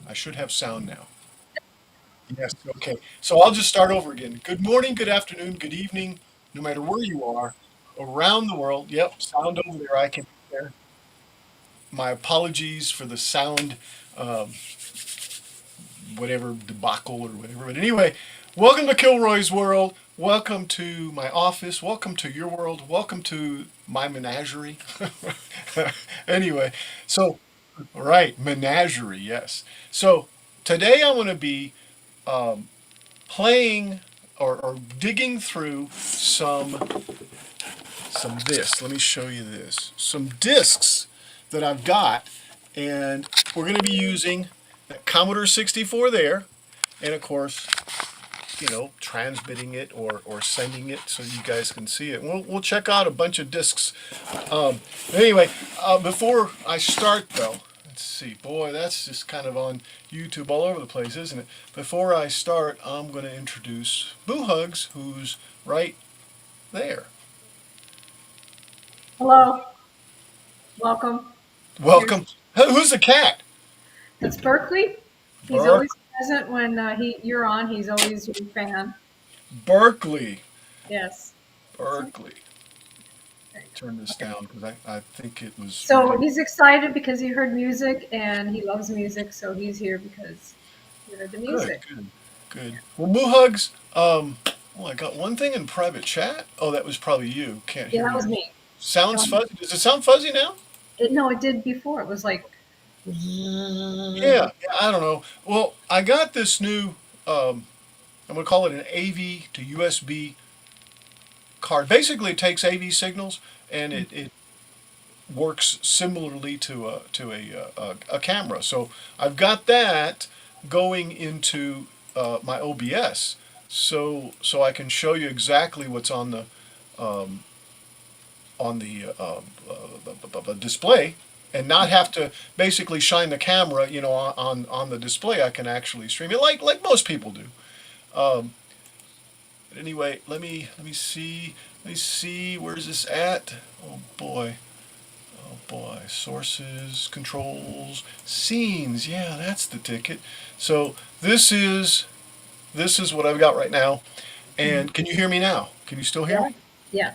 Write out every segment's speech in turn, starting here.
I should have sound now. Yes, okay. So I'll just start over again. Good morning, good afternoon, good evening, no matter where you are around the world. Yep, sound over there. I can hear. My apologies for the sound, um, whatever debacle or whatever. But anyway, welcome to Kilroy's world. Welcome to my office. Welcome to your world. Welcome to my menagerie. Anyway, so, right, menagerie, yes. So today I want to be playing or digging through some discs. Let me show you this. Some discs that I've got, and we're going to be using that Commodore 64 there, and of course, transmitting it or sending it so you guys can see it. We'll check out a bunch of discs. Um, anyway, before I start though, let's see. Boy, that's just kind of on YouTube all over the place, isn't it? Before I start, I'm going to introduce Boo Hugs, who's right there. Hello, welcome. Here's Welcome. Who's the cat? It's Berkeley. He's Ber- always present when you're on. He's always your fan. Berkeley. Yes. So, Berkeley. Turn this down because I think it was so really he's excited because he heard music and he loves music. So he's here because he heard the good. music. Good. Good. Well, Boo Hugs. Oh, I got one thing in private chat. Oh, that was probably you. Can't Yeah, hear that you. was me. Sounds Um, fuzzy. Does it sound fuzzy now? no, it did before. It was like, Yeah, I don't know. Well, I got this new, I'm going to call it an AV to USB card. Basically, it takes AV signals and it works similarly to a camera. So I've got that going into my OBS, so I can show you exactly what's on the display, and not have to basically shine the camera, on the display. I can actually stream it like most people do. Um, but anyway, let me see. Where's this at? Oh boy. Oh boy, sources, controls, scenes. Yeah, that's the ticket. So this is what I've got right now. And can you hear me now? Can you still hear yeah, me?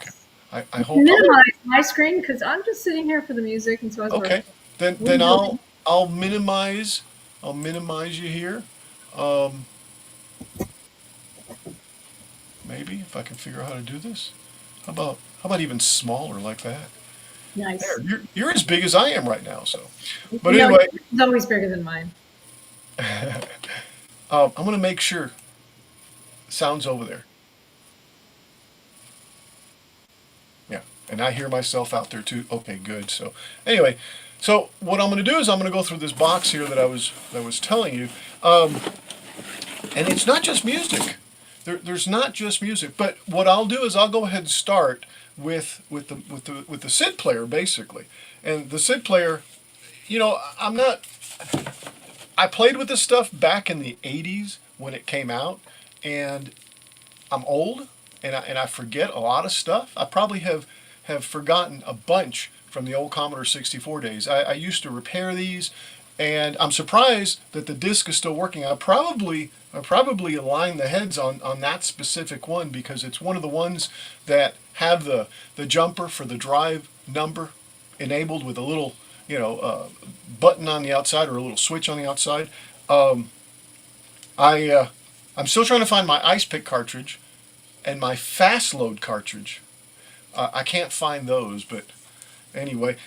Okay. yes. I You can hope. Oh, minimize my screen because I'm just sitting here for the music, and so is okay. Berkeley. Then We do. I'll minimize you here. Um, maybe if I can figure out how to do this. How about even smaller like that? There, Nice. you're as big as I am right now. So, but No, anyway, yours is always bigger than mine. I'm gonna make sure sounds over there. Yeah, and I hear myself out there too. Okay, good. So anyway, so what I'm going to do is I'm going to go through this box here that I was telling you, um, and it's not just music. There's not just music, but what I'll do is I'll go ahead and start with the SID player basically, and the SID player. I'm not. I played with this stuff back in the '80s when it came out, and I'm old and I forget a lot of stuff. I probably have forgotten a bunch from the old Commodore 64 days. I used to repair these, and I'm surprised that the disc is still working. I probably aligned the heads on that specific one because it's one of the ones that have the jumper for the drive number enabled with a little button on the outside or a little switch on the outside. Um, I'm still trying to find my ice pick cartridge and my fast load cartridge. I can't find those, but anyway,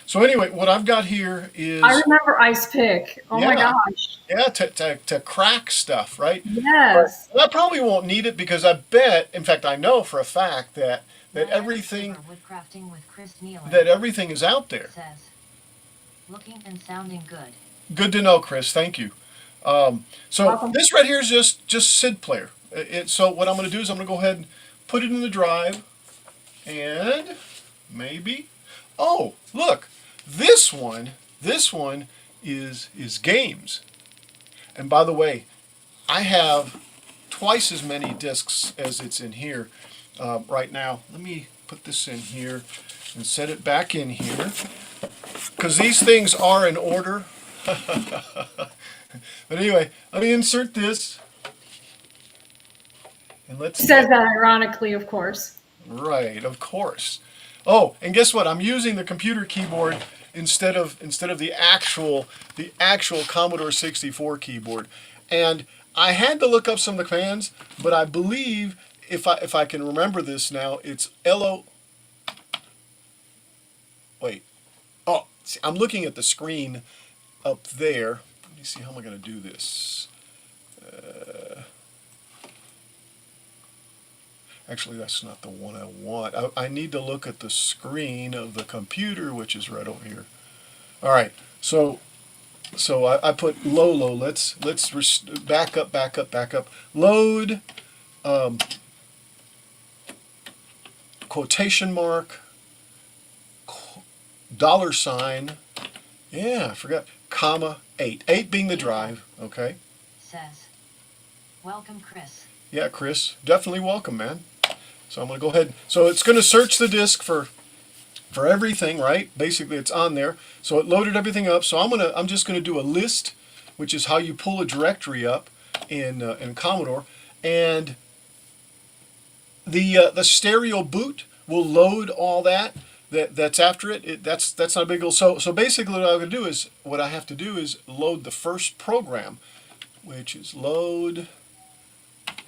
what I've got here I is, remember Ice Pick. Oh my yeah, gosh. yeah, to crack stuff, right? But Yes. I probably won't need it because I bet, in fact, I know for a fact that everything Woodcrafting with Chris Nealon that everything is out there. says, looking and sounding good. Good to know, Chris. Thank you. So Welcome. this right here is just SID player. So what I'm going to do is I'm going to go ahead and put it in the drive, and maybe. Oh, look, this one is games. And by the way, I have twice as many discs as it's in here right now. Let me put this in here and set it back in here because these things are in order. But anyway, let me insert this. And let's He says that ironically, of course. right, of course. Oh, and guess what? I'm using the computer keyboard instead of the actual Commodore 64 keyboard. And I had to look up some of the commands, but I believe if I can remember this now, it's LO. Wait. Oh, see, I'm looking at the screen up there. Let me see how am I going to do this. Actually, that's not the one I want. I need to look at the screen of the computer, which is right over here. All right. So I put low. Let's back up. Load quotation mark $. Yeah, I forgot. Comma 8. 8 being the drive. Okay. Says, welcome, Chris. Yeah, Chris, definitely welcome, man. So I'm going to go ahead. So it's going to search the disk for everything, right? Basically, it's on there. So it loaded everything up. So I'm just going to do a list, which is how you pull a directory up in Commodore, and the stereo boot will load all that's after it. That's not a big deal. So basically, what I have to do is load the first program, which is load.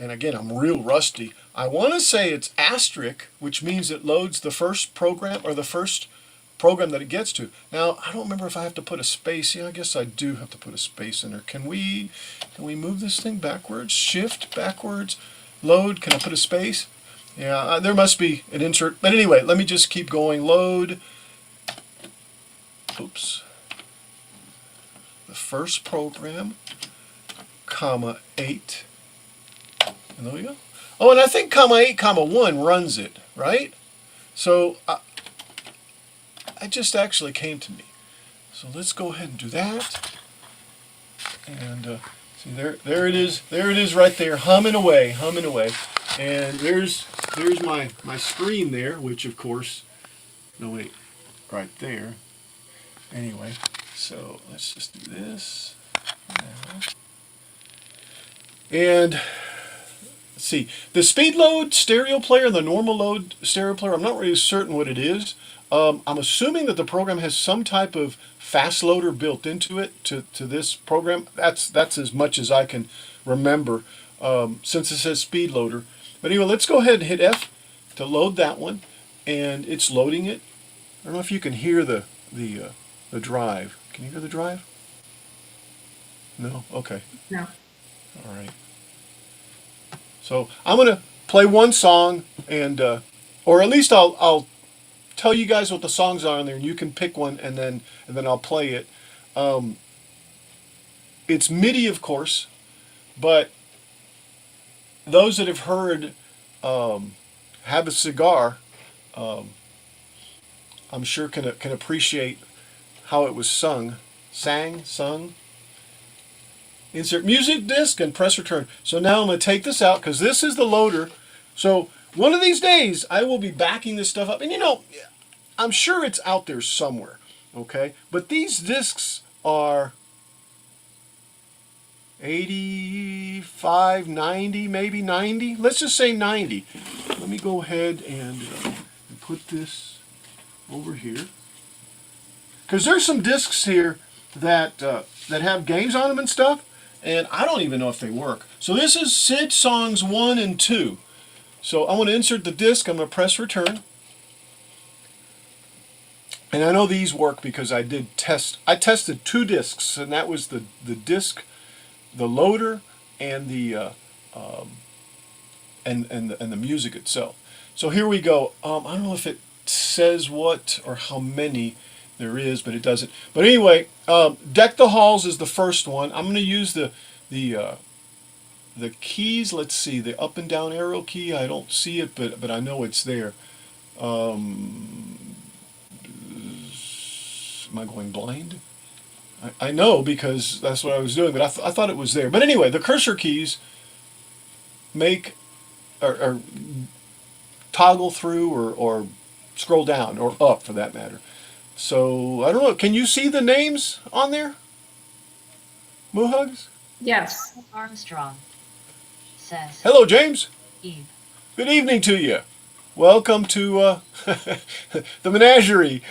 And again, I'm real rusty. I want to say it's asterisk, which means it loads the first program or the first program that it gets to. Now, I don't remember if I have to put a space. Yeah, I guess I do have to put a space in there. Can we move this thing backwards? Shift backwards. Load. Can I put a space? Yeah, there must be an insert. But anyway, let me just keep going. Load. Oops. The first program, comma 8. And there we go. Oh, and I think comma 8, comma 1 runs it, right? So I just actually came to me. So let's go ahead and do that. And see, there it is. There it is right there, humming away. And there's my screen there, which of course, no wait, right there. Anyway, so let's just do this now. And let's see, the speed load stereo player and the normal load stereo player, I'm not really certain what it is. I'm assuming that the program has some type of fast loader built into it to this program. That's as much as I can remember since it says speed loader. But anyway, let's go ahead and hit F to load that one, and it's loading it. I don't know if you can hear the drive. Can you hear the drive? No? Okay. No. All right. So I'm going to play one song, and or at least I'll tell you guys what the songs are on there, and you can pick one, and then I'll play it. It's MIDI, of course, but those that have heard "Have a Cigar," I'm sure can appreciate how it was sung. Insert music disc and press return. So now I'm going to take this out because this is the loader. So one of these days I will be backing this stuff up. And I'm sure it's out there somewhere. Okay? But these discs are 85, 90, maybe 90. Let's just say 90. Let me go ahead and put this over here. Because there's some discs here that have games on them and stuff. And I don't even know if they work. So this is Sid Songs 1 and 2. So I want to insert the disc. I'm going to press return. And I know these work because I did test. I tested 2 discs, and that was the disc, the loader, and the and the music itself. So here we go. I don't know if it says what or how many there is, but it doesn't. But anyway, Deck the Halls is the first one. I'm going to use the keys. Let's see, the up and down arrow key. I don't see it, but I know it's there. Am I going blind? I know because that's what I was doing, but I thought it was there. But anyway, the cursor keys make or toggle through or scroll down or up for that matter. So I don't know. Can you see the names on there? Moohugs? Yes. Armstrong says, Hello, James. Eve. Good evening to you. Welcome to the menagerie.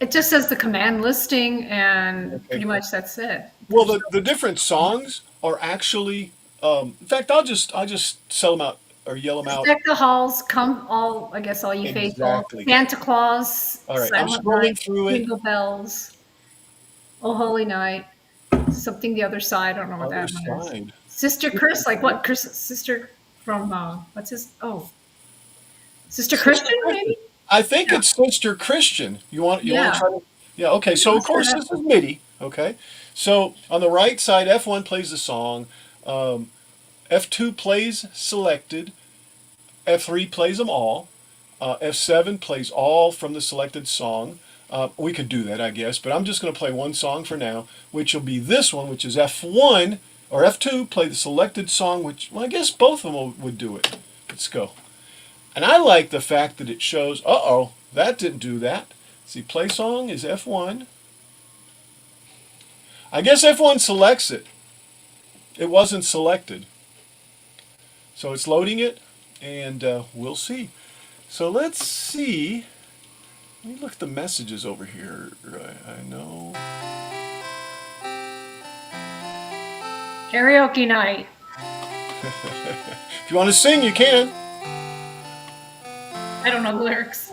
It just says the command listing, and Okay. pretty much that's it. Well, the different songs are actually. In fact, I'll just sell them out or yell them out. Deck the halls, come all, I guess, all you faithful. Exactly. Santa Claus, All right. I'm Silent Night, scrolling through it. Jingle Bells, Oh Holy Night, something the other side. I don't know what Other that one is. side. Sister Chris, like what? Chris, sister from what's his? Oh, Sister Sister Christian, maybe. Christian. I think Yeah, it's Sister Christian. You want to yeah. try to? Yeah. Okay. So of Let's try course that this is one. MIDI. Okay. So on the right side, F1 plays the song. F2 plays selected. F3 plays them all. F7 plays all from the selected song. We could do that, I guess, but I'm just going to play one song for now, which will be this one, which is F1 or F2, play the selected song, which, well, I guess both of them would do it. Let's go. And I like the fact that it shows, uh-oh, that didn't do that. See, play song is F1. I guess F1 selects it. It wasn't selected. So it's loading it, and we'll see. So let's see. Let me look at the messages over here. I know. Karaoke night. If you want to sing, you can. I don't know the lyrics.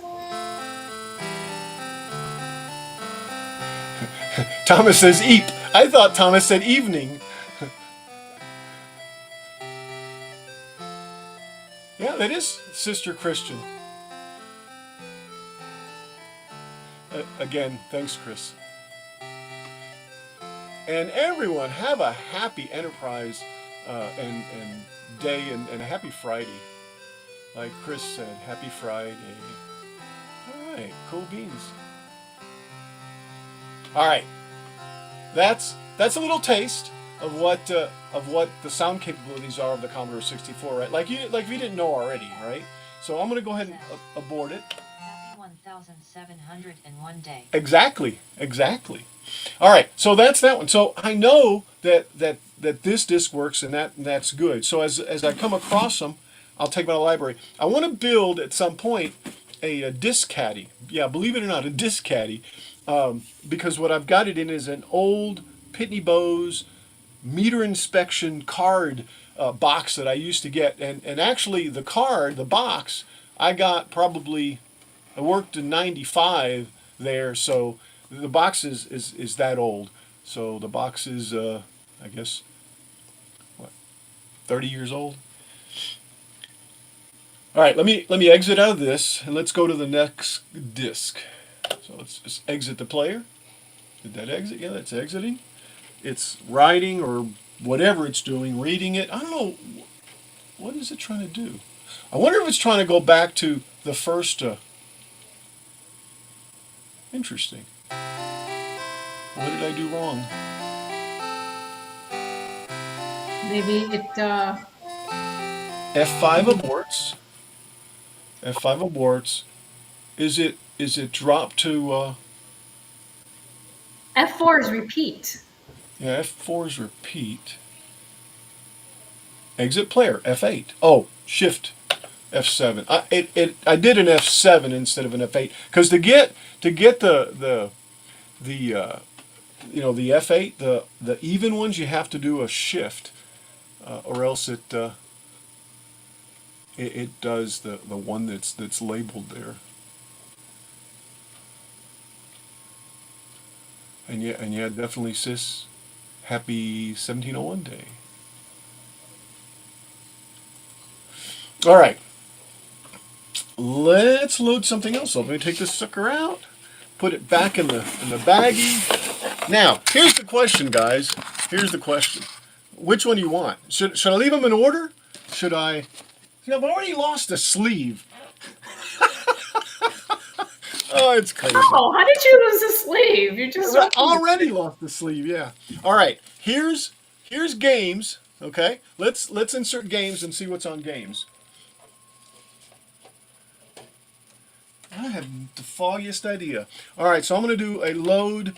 Thomas says eep. I thought Thomas said evening. Yeah, that is Sister Christian. Again, thanks, Chris. And everyone, have a happy Enterprise and day and a happy Friday. Like Chris said, happy Friday. All right, cool beans. All right, that's a little taste of what the sound capabilities are of the Commodore 64, right? Like if you didn't know already, right? So I'm gonna go ahead and abort it. Happy 1701 day. Exactly. All right, so that's that one. So I know that this disc works and that's good. So as I come across them, I'll take my library. I want to build at some point a disc caddy. Yeah, believe it or not, a disc caddy, because what I've got it in is an old Pitney Bowes meter inspection card box that I used to get, and actually the box, I got probably. I worked in '95 there, so the box is that old. So the box is, I guess, what, 30 years old. All right, let me exit out of this and let's go to the next disk. So let's just exit the player. Did that exit? Yeah, that's exiting. It's writing or whatever it's doing, reading it. I don't know. What is it trying to do? I wonder if it's trying to go back to the first. Interesting. What did I do wrong? Maybe it. F5 aborts. F5 aborts. Is it dropped to F4 is repeat. yeah, F4 is repeat. Exit player F8. Oh, shift F7. I did an F7 instead of an F8 because to get the the F8 the even ones you have to do a shift or else it does the one that's labeled there. And yeah, definitely sis. Happy 1701 day. All right. Let's load something else up. Let me take this sucker out. Put it back in the baggie. Now, here's the question, guys. Here's the question. Which one do you want? Should I leave them in order? Should I? See, I've already lost a sleeve. Oh, it's crazy. Oh, how did you lose a sleeve? You just I already lost the sleeve. Yeah. All right. Here's games. Okay. Let's insert games and see what's on games. I have the foggiest idea. All right. So I'm going to do a load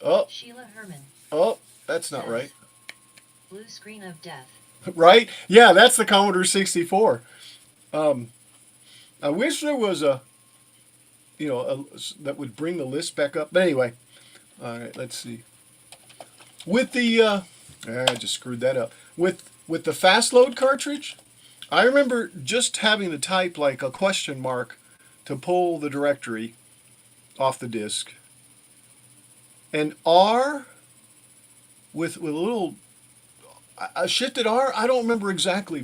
Oh, Sheila Herman oh, that's not says, right. blue screen of death. Right? Yeah, that's the Commodore 64. Um, I wish there was that would bring the list back up. But anyway, all right, let's see. With the, I just screwed that up. With the fast load cartridge, I remember just having to type like a question mark to pull the directory off the disk, and R with a little a shifted R. I don't remember exactly,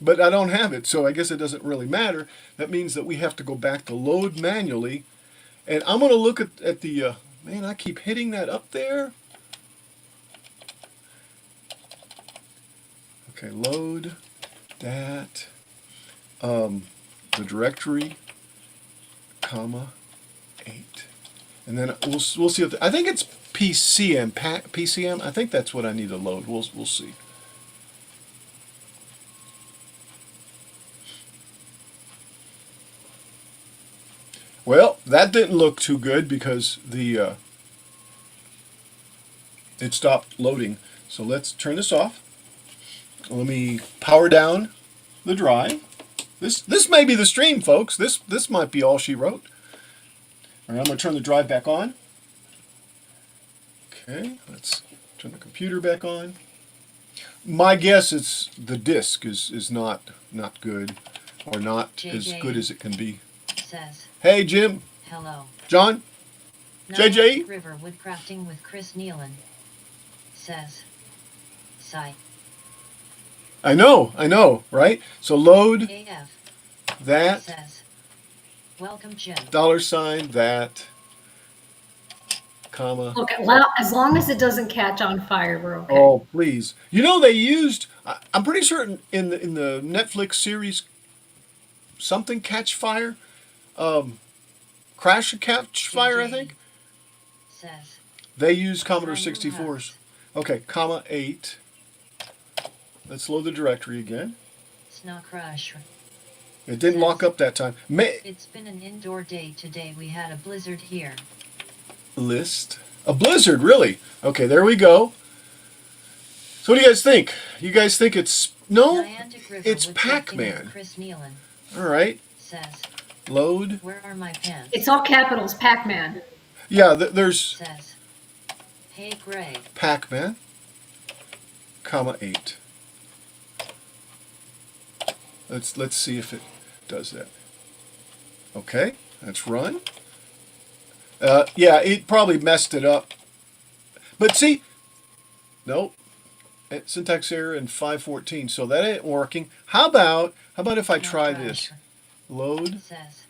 but I don't have it, so I guess it doesn't really matter. That means that we have to go back to load manually, and I'm going to look at the man. I keep hitting that up there. Okay, load that the directory, comma 8, and then we'll see. I think it's PCM. I think that's what I need to load. We'll see. Well, that didn't look too good because the it stopped loading. So let's turn this off. Let me power down the drive. This may be the stream, folks. This might be all she wrote. All right, I'm going to turn the drive back on. Okay, let's turn the computer back on. My guess is the disk is not good, or not as good as it can be. Says, hey Jim. hello. John. JJ. River Woodcrafting with Chris Nealon says, sigh. I know, right? So load AF that says, welcome Jim. $, that, comma. Look, as long as it doesn't catch on fire, we're okay. Oh, please. You know they used. I'm pretty certain in the Netflix series, something catch fire, crash and catch fire. I think says, they used Commodore 64s. Okay, comma 8. Let's load the directory again. Snow Crush. It didn't lock up that time. It's been an indoor day today. We had a blizzard here. List. A blizzard, really? Okay, there we go. So what do you guys think? You guys think it's... No, it's Pac-Man. Chris Nealon All right. says, load. where are my pants? It's all capitals, Pac-Man. Yeah, there's... Says, hey Greg. Pac-Man, comma 8. Let's see if it does that. Okay, let's run. Yeah, it probably messed it up. But see, nope. Syntax error in 514, so that ain't working. How about if I try this? Load. Says,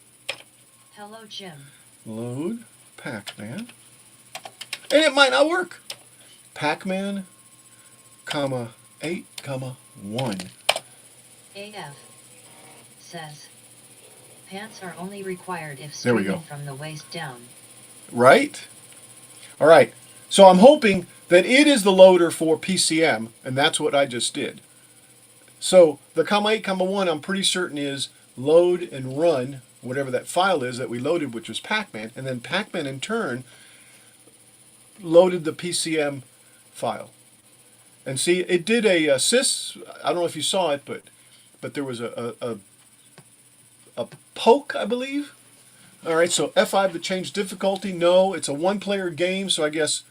hello Jim. Load Pac-Man. And it might not work. Pac-Man, comma 8, comma 1. AF says, pants are only required if There we streaming go. from the waist down. Right? All right. So I'm hoping that it is the loader for PCM, and that's what I just did. So the comma 8, comma 1, I'm pretty certain is load and run whatever that file is that we loaded, which was Pac-Man, and then Pac-Man in turn loaded the PCM file. And see, it did a sys. I don't know if you saw it, but there was a poke, I believe. All right, so F5 to change difficulty. No, it's a one-player game, so I guess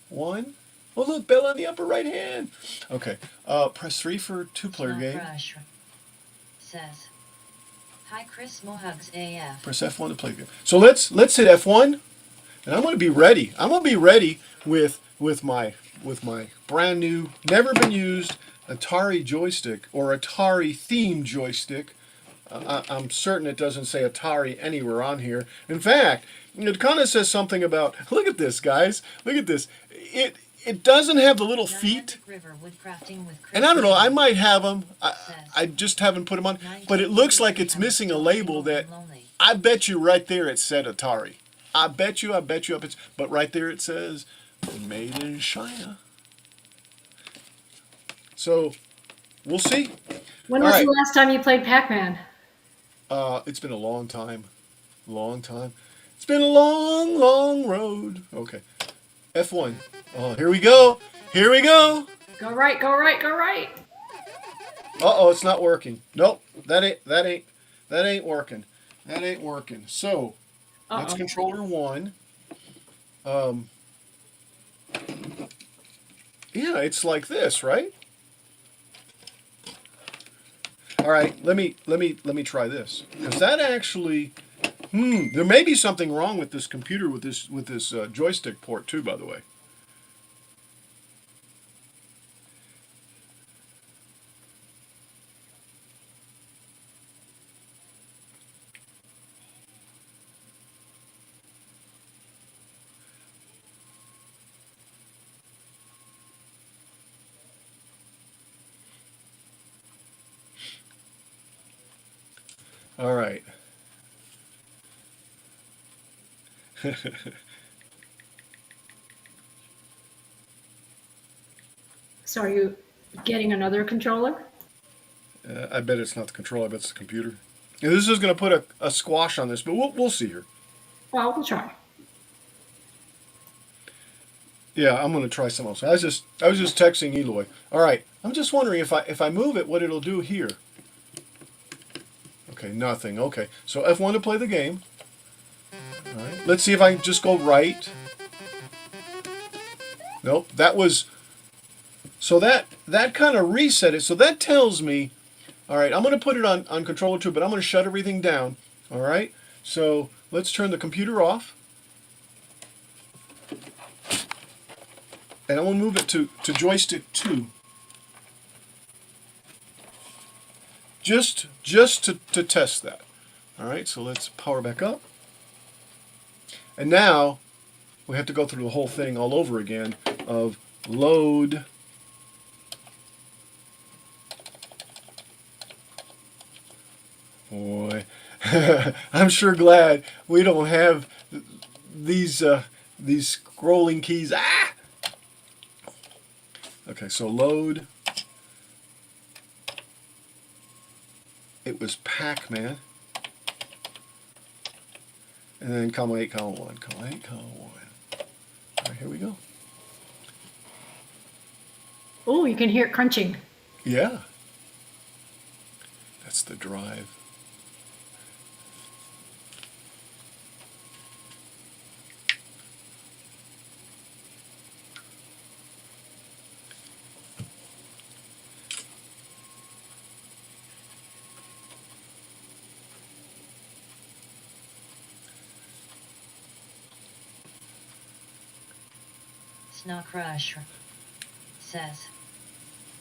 1. Oh, look, bell on the upper right hand. Okay, press 3 for two-player Snow game. Crush says, hi Chris Mohugs AF. Press F1 to play the game. So let's hit F1, and I'm going to be ready. I'm going to be ready with my brand new, never been used Atari joystick or Atari themed joystick. I'm certain it doesn't say Atari anywhere on here. In fact, it kind of says something about, look at this, guys. Look at this. It doesn't have the little feet. And I don't know, I might have them. I just haven't put them on. But it looks like it's missing a label that, I bet you right there it said Atari. I bet you. But right there it says, made in China. So, we'll see. When was the last time you played Pac-Man? It's been a long time. Long time. It's been a long, long road. Okay. F1. Oh, here we go. Here we go. Go right, go right, go right. Uh-oh, it's not working. Nope, that ain't working. That ain't working. So, that's Uh-oh. controller 1. Um, yeah, it's like this, right? All right, let me try this. Because that actually, there may be something wrong with this computer with this joystick port too, by the way. All right. So are you getting another controller? I bet it's not the controller. I bet it's the computer. And this is going to put a squash on this, but we'll see here. Well, we'll try. Yeah, I'm going to try something else. I was just texting Eloy. All right, I'm just wondering if I move it, what it'll do here. Okay, nothing. Okay, so F1 to play the game. All right, let's see if I can just go right. Nope, that was. So that kind of reset it. So that tells me, all right, I'm going to put it on controller 2, but I'm going to shut everything down. All right, so let's turn the computer off. And I'm going to move it to joystick 2. Just to test that. All right, so let's power back up. And now we have to go through the whole thing all over again of load. Boy, I'm sure glad we don't have these scrolling keys. Ah! Okay, so load. It was Pac-Man. And then comma 8, comma 1, comma 8, comma 1. All right, here we go. Oh, you can hear it crunching. Yeah. That's the drive. Snow Crush says,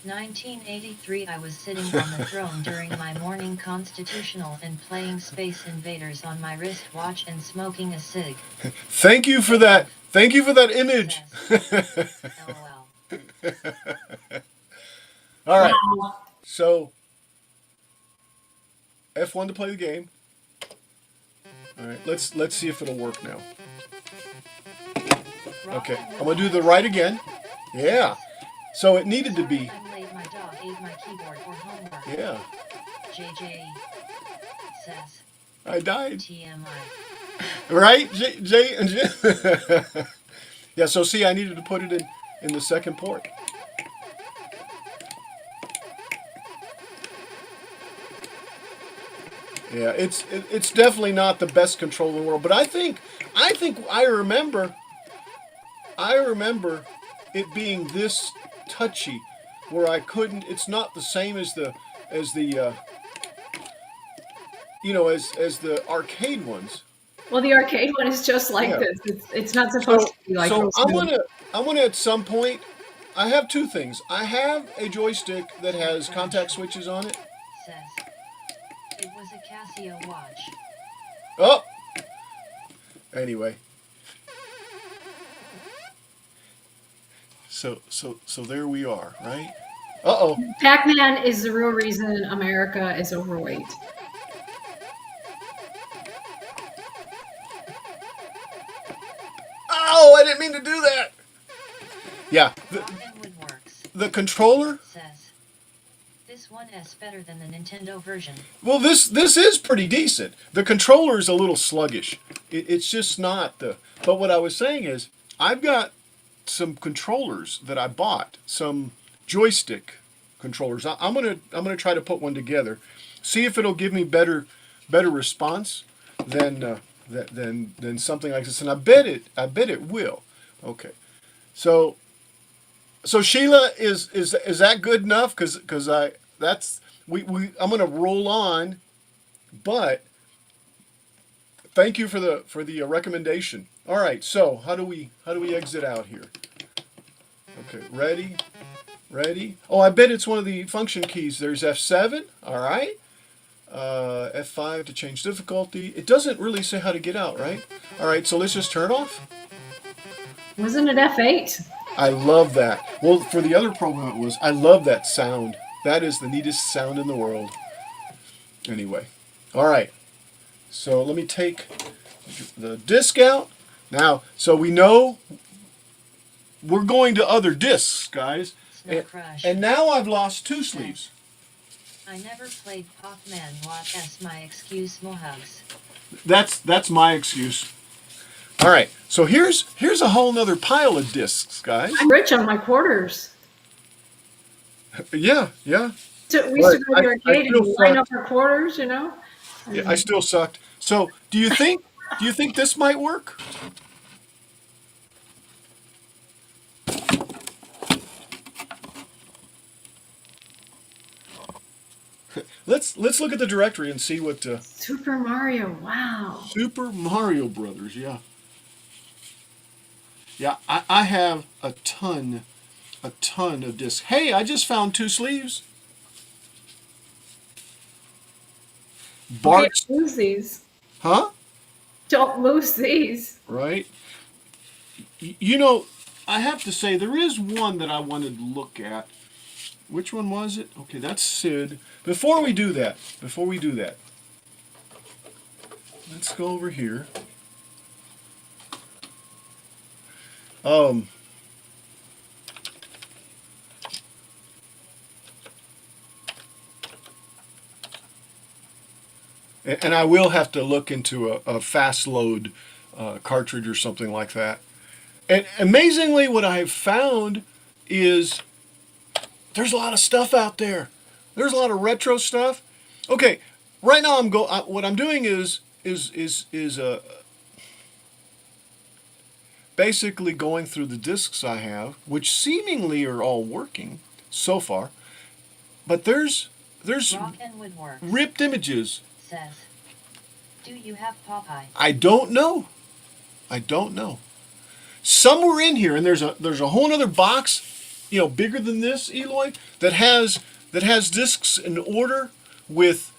1983 I was sitting on the throne during my morning constitutional and playing Space Invaders on my wristwatch and smoking a cig. Thank you for that. Thank you for that image. LOL. All right. Wow. So F1 to play the game. All right. Let's see if it'll work now. Okay. I'm gonna do the right again. Yeah. So it needed to be. I'm late, my dog ate my keyboard for homework. Yeah. JJ says, I died. TMI. Right? J. Yeah. So see, I needed to put it in the second port. Yeah, it's definitely not the best control in the world, but I think I remember it being this touchy, where I couldn't. It's not the same as the as the the arcade ones. Well, the arcade one is just like Yeah. this. It's not supposed to be like So this. I'm gonna at some point. I have two things. I have a joystick that has contact switches on it. Says, it was a Casio watch. Oh. Anyway. So there we are, right? Uh-oh. Pac-Man is the real reason America is overweight. Oh, I didn't mean to do that. Yeah, Woodworks the controller. says, this one is better than the Nintendo version. Well, this is pretty decent. The controller is a little sluggish. It's just not the. But what I was saying is, I've got some controllers that I bought, some joystick controllers. I'm gonna try to put one together, see if it'll give me better response than than something like this, and I bet it will. Okay, so Sheila, is that good enough? Because I that's I'm gonna roll on, but thank you for the recommendation. All right, so how do we exit out here? Okay, ready. Oh, I bet it's one of the function keys. There's F7. All right. F5 to change difficulty. It doesn't really say how to get out, right? All right, so let's just turn off. Wasn't it F8? I love that. Well, for the other program it was. I love that sound. That is the neatest sound in the world. Anyway, all right. So let me take the disk out. Now, so we know we're going to other disks, guys. Snow Crush. And now I've lost 2 sleeves. I never played Pac-Man. What is my excuse? Mohugs. That's my excuse. All right, so here's a whole nother pile of discs, guys. I'm rich on my quarters. Yeah. So we used to go to the arcade still and line suck. up our quarters, you know? Yeah, I still sucked. So do you think this might work? Let's look at the directory and see what Super Mario, wow. Super Mario Brothers. Yeah. Yeah, I have a ton of discs. Hey, I just found 2 sleeves. Bart's, Don't lose these. huh? Don't lose these. Right. You know, I have to say there is one that I wanted to look at. Which one was it? Okay, that's Sid. Before we do that, let's go over here. And I will have to look into a fast load cartridge or something like that. And amazingly, what I have found is there's a lot of stuff out there. There's a lot of retro stuff. Okay, right now what I'm doing is basically going through the discs I have, which seemingly are all working so far. But there's Rock and Woodwork ripped images. says, do you have Popeye? I don't know. Somewhere in here, and there's a whole other box, bigger than this, Eloy, that has discs in order with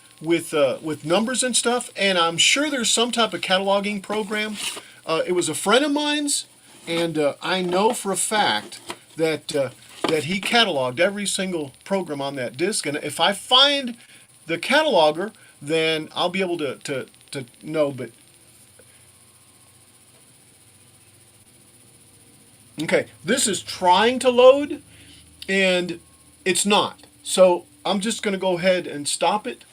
numbers and stuff. And I'm sure there's some type of cataloging program. It was a friend of mine's, and I know for a fact that he cataloged every single program on that disc. And if I find the cataloger, then I'll be able to know. But okay, this is trying to load, and it's not. So I'm just going to go ahead and stop it.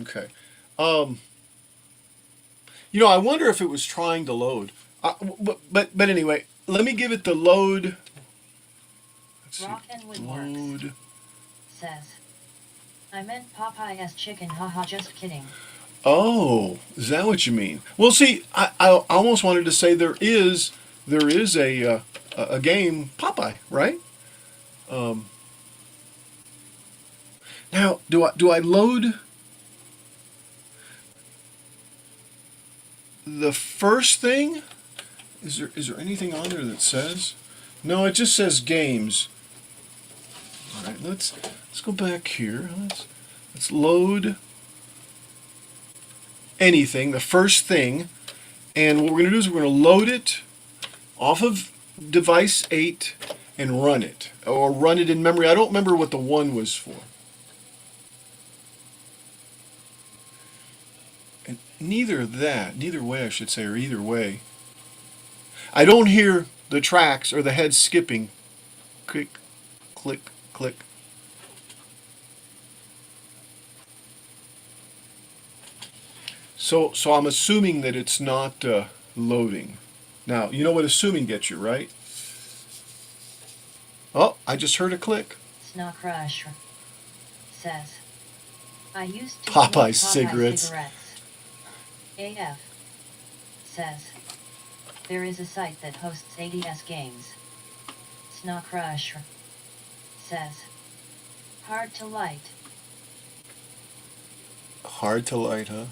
Okay. I wonder if it was trying to load. But anyway, let me give it the load. Let's see. Rock and Woodworks Load. says, I meant Popeye as chicken, haha, just kidding. Oh, is that what you mean? Well, see, I almost wanted to say there is a game Popeye, right? Now, do I load the first thing? Is there anything on there that says? No, it just says games. All right, let's go back here. Let's load anything, the first thing, and what we're going to do is we're going to load it off of device 8 and run it, or run it in memory. I don't remember what the 1 was for. And neither way I should say, or either way, I don't hear the tracks or the head skipping. Click, click, click. So I'm assuming that it's not loading. Now, you know what assuming gets you, right? Oh, I just heard a click. Snowcrusher says, I used to smoke Popeye Popeye cigarettes. AF says, there is a site that hosts ADS games. Snowcrusher says, hard to light. Hard to light, huh?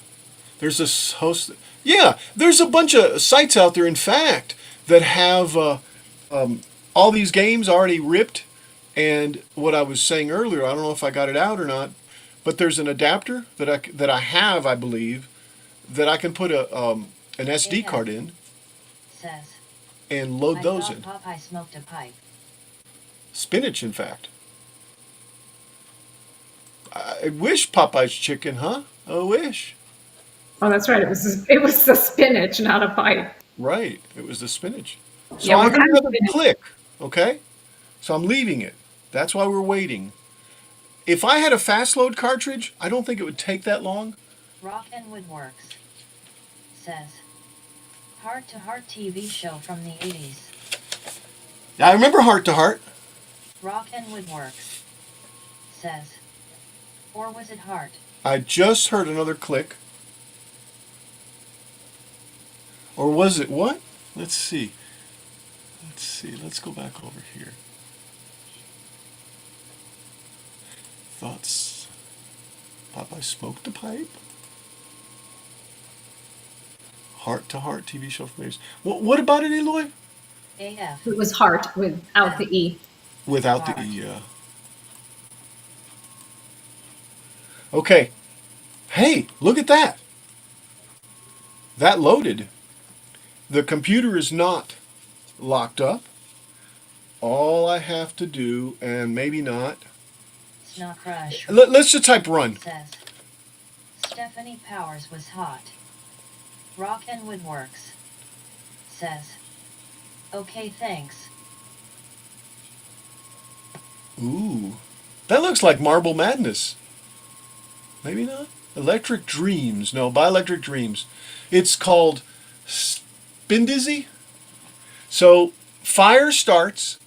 There's a host. Yeah, there's a bunch of sites out there, in fact, that have all these games already ripped. And what I was saying earlier, I don't know if I got it out or not, but there's an adapter that I have, I believe, that I can put an SD card in Says, and load I those thought in. Popeye smoked a pipe. Spinach, in fact. I wish Popeye's chicken, huh? I wish. Oh, that's right. It was the spinach, not a pipe. Right, it was the spinach. So Yeah, I what heard kind of another spinach? click, okay? So I'm leaving it. That's why we're waiting. If I had a fast load cartridge, I don't think it would take that long. Rock and Woodworks says, Heart to Heart TV show from the 80s. Now, I remember Heart to Heart. Rock and Woodworks says, or was it Heart? I just heard another click. Or was it what? Let's see. Let's see. Let's go back over here. Thoughts. Popeye smoked a pipe? Heart to Heart TV show from the 80s. What about it, Eloy? AF It was heart without the E. Without Heart. the E, Okay. Hey, look at that. That loaded. The computer is not locked up. All I have to do, and maybe not. Snowcrush Let's just type run. says, Stephanie Powers was hot. Rock and Woodworks says, okay, thanks. Ooh. That looks like Marble Madness. Maybe not. Electric Dreams. No, by Electric Dreams. It's called Spin Dizzy. So fire starts.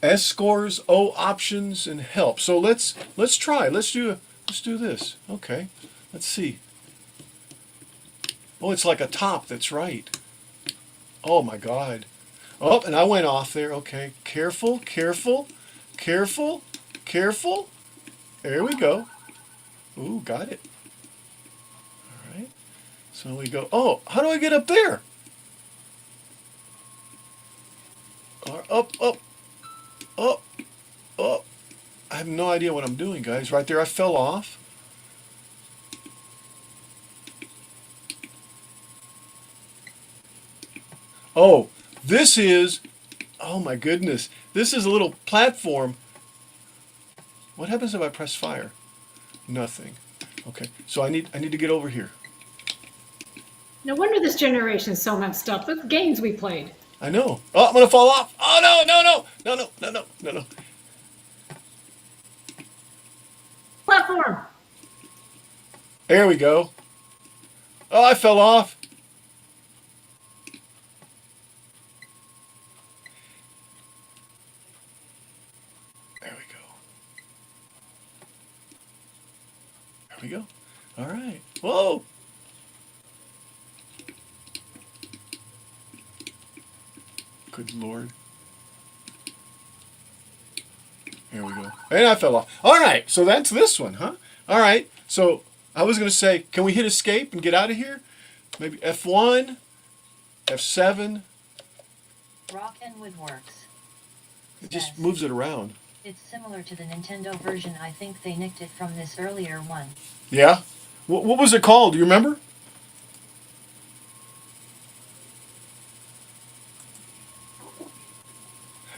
S scores, O options, and help. So let's try. Let's do this. Okay. Let's see. Oh, it's like a top. That's right. Oh my God. Oh, and I went off there. Okay. Careful, careful, careful, careful. There we go. Ooh, got it. All right. So we go. Oh, how do I get up there? Up, up, up, up. I have no idea what I'm doing, guys. Right there, I fell off. Oh, this is, oh my goodness. This is a little platform. What happens if I press fire? Nothing. Okay, so I need to get over here. No wonder this generation's so messed up. Look at the games we played. I know. Oh, I'm gonna fall off. Oh no, no, no, no, no, no, no, no, no. Platform. There we go. Oh, I fell off. There we go. There we go. All right. Whoa. Good Lord. Here we go. And I fell off. All right. So that's this one, huh? All right. So I was going to say, can we hit escape and get out of here? Maybe F1, F7. Rock and Woodworks It just says, moves it around. it's similar to the Nintendo version. I think they nicked it from this earlier one. Yeah? What was it called? Do you remember?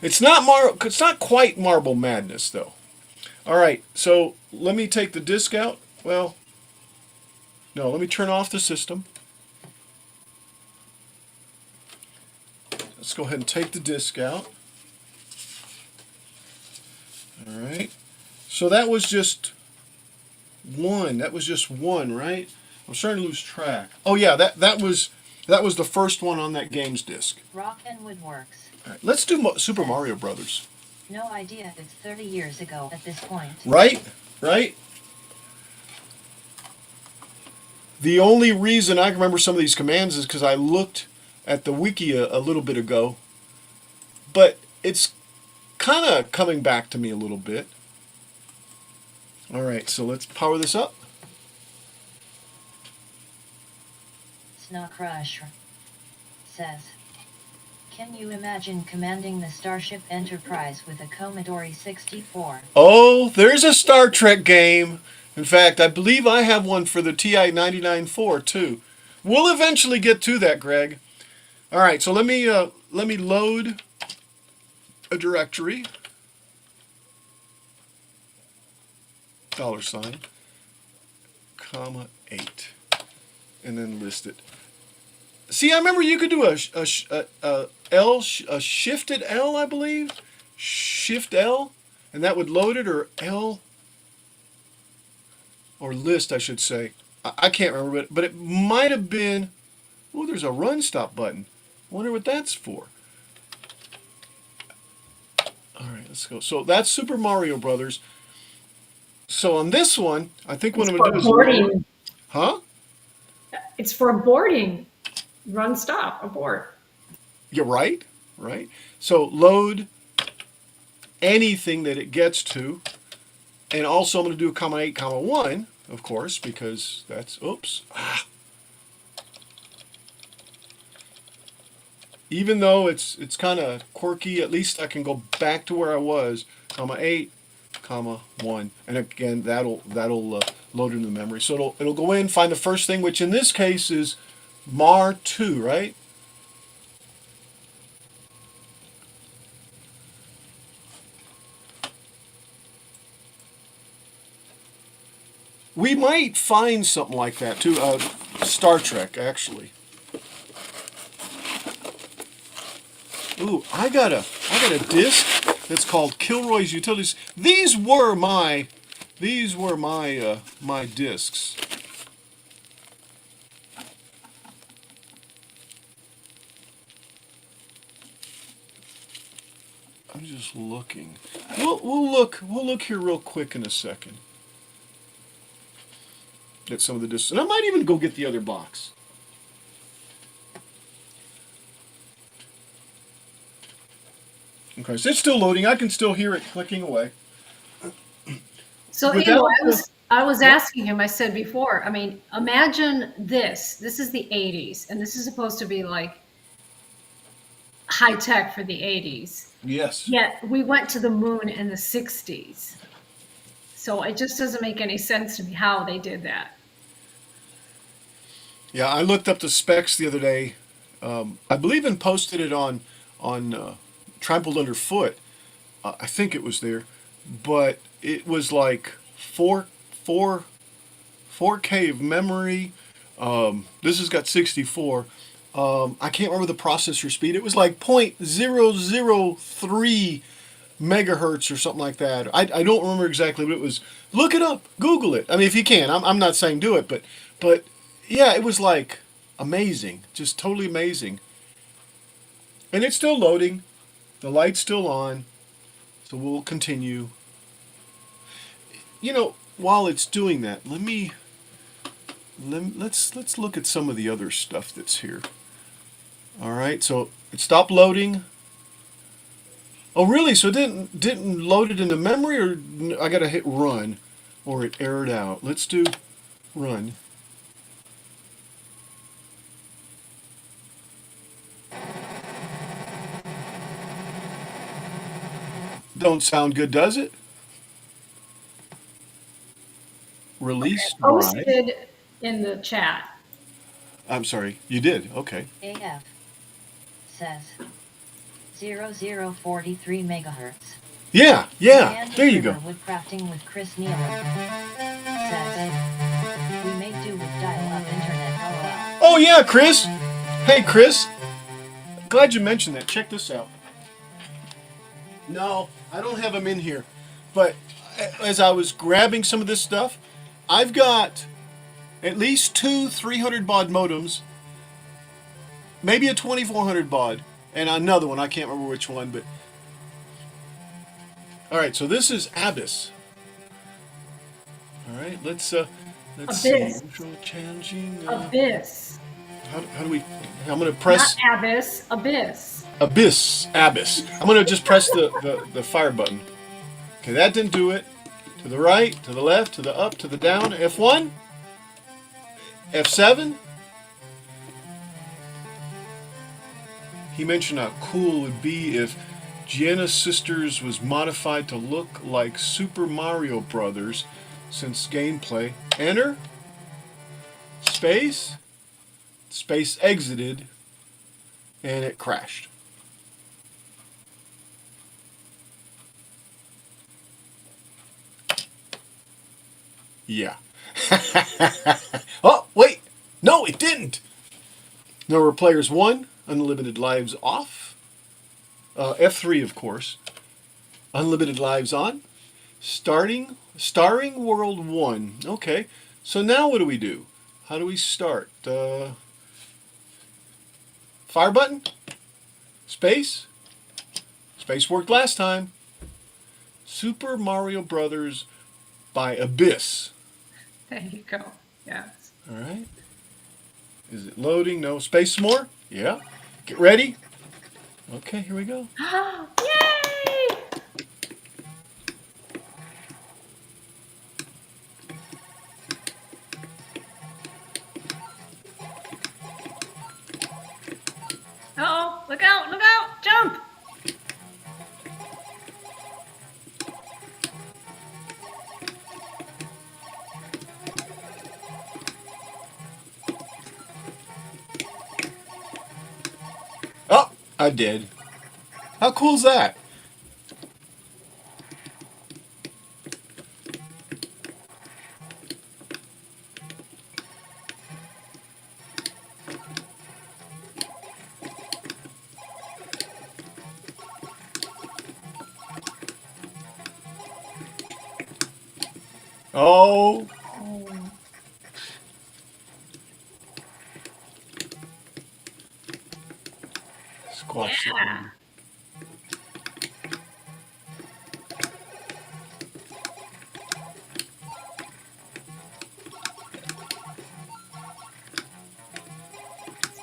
It's not quite Marble Madness though. All right. So, let me take the disc out. Well, no, let me turn off the system. Let's go ahead and take the disc out. All right. So that was just one. That was just one, right? I'm starting to lose track. Oh yeah, that was the first one on that games disc. Rock and Woodworks. All right, let's do Super Mario Brothers. No idea, it's 30 years ago at this point. Right? Right? The only reason I can remember some of these commands is because I looked at the wiki a little bit ago, but it's kind of coming back to me a little bit. All right, so let's power this up. Snowcrusher says, can you imagine commanding the Starship Enterprise with a Commodore 64? Oh, there's a Star Trek game. In fact, I believe I have one for the TI 99-4 too. We'll eventually get to that, Greg. All right, so let me load a directory. $, comma 8, and then list it. See, I remember you could do a shifted L, I believe, shift L, and that would load it, or L, or list, I should say. I can't remember, but it might have been. Oh, there's a run stop button. I wonder what that's for. All right, let's go. So that's Super Mario Brothers. So on this one, I think what I'm going to do is boarding. Huh? It's for boarding. Run, stop, abort. You're right. Right. So load anything that it gets to, and also I'm going to do a comma 8, comma 1, of course, because that's oops. Even though it's kind of quirky, at least I can go back to where I was, comma 8, comma 1, and again that'll load into the memory. So it'll go in, find the first thing, which in this case is Mar 2, right? We might find something like that too. Star Trek, actually. Ooh, I got a disc that's called Kilroy's Utilities. These were my my discs. I'm just looking. We'll look here real quick in a second at some of the discs, and I might even go get the other box. Okay, so it's still loading. I can still hear it clicking away. So Without I was asking him, I said before, I mean, imagine this. This is the 80s, and this is supposed to be like high tech for the 80s. Yes. Yet we went to the moon in the 60s. So it just doesn't make any sense to me how they did that. Yeah, I looked up the specs the other day. I believe and posted it on Trampled Underfoot. I think it was there, but it was like 4K of memory. This has got 64. I can't remember the processor speed. It was like 0.003 megahertz or something like that. I don't remember exactly, but it was. Look it up. Google it. I mean, if you can. I'm not saying do it, but yeah, it was like amazing, just totally amazing. And it's still loading. The light's still on, so we'll continue. You know, while it's doing that, let's look at some of the other stuff that's here. All right, so it stopped loading. Oh, really? So it didn't load it into memory, or I gotta hit run, or it errored out. Let's do run. Don't sound good, does it? Release drive. Posted in the chat. I'm sorry, you did. Okay. AF says 0043 megahertz. Yeah. There you go. Woodcrafting with Chris Nealon says we may do with dial-up internet. LOL. Oh yeah, Chris. Hey, Chris. Glad you mentioned that. Check this out. No, I don't have them in here, but as I was grabbing some of this stuff, I've got at least two 300 baud modems, maybe a 2400 baud, and another one. I can't remember which one, but all right. So this is Abyss. All right, let's see. Abyss. Intro challenging. Abyss. How do we? I'm gonna press Not abyss, abyss. Abyss. Abyss. I'm gonna just press the fire button. Okay, that didn't do it. To the right, to the left, to the up, to the down. F1. F7. He mentioned how cool it would be if Gienna Sisters was modified to look like Super Mario Brothers since gameplay. Enter. Space. Space exited. And it crashed. Yeah. Oh, wait. No, it didn't. Number of players 1. Unlimited lives off. F3, of course. Unlimited lives on. Starring World 1. Okay. So now what do we do? How do we start? Fire button? Space? Space worked last time. Super Mario Brothers by Abyss. There you go. Yes. All right. Is it loading? No. Space some more? Yeah. Get ready. Okay, here we go. Yay! Uh-oh, look out, jump! Oh, I did. How cool is that? Oh. Squash that Yeah. one.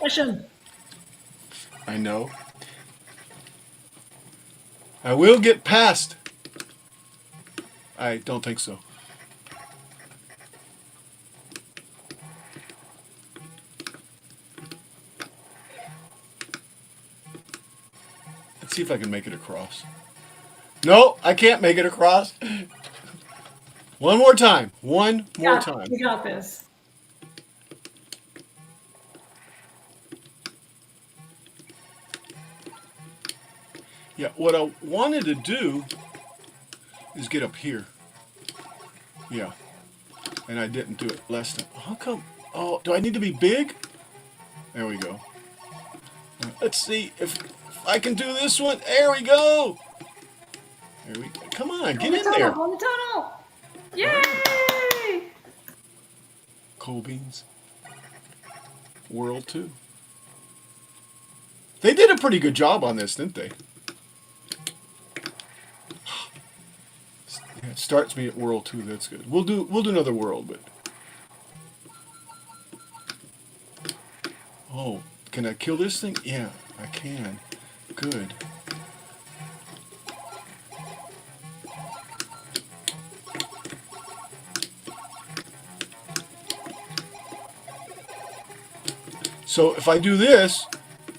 Session. I know. I will get past. I don't think so. Let's see if I can make it across. No, I can't make it across. One more time. One more time. You got this. Yeah, what I wanted to do is get up here. Yeah. And I didn't do it last time. How come? Oh, do I need to be big? There we go. Let's see if I can do this one. There we go. There we go. Come on, get in there. On the tunnel. Yay! Cool beans. World 2. They did a pretty good job on this, didn't they? It starts me at World 2. That's good. We'll do another world, but oh, can I kill this thing? Yeah, I can. Good. So if I do this,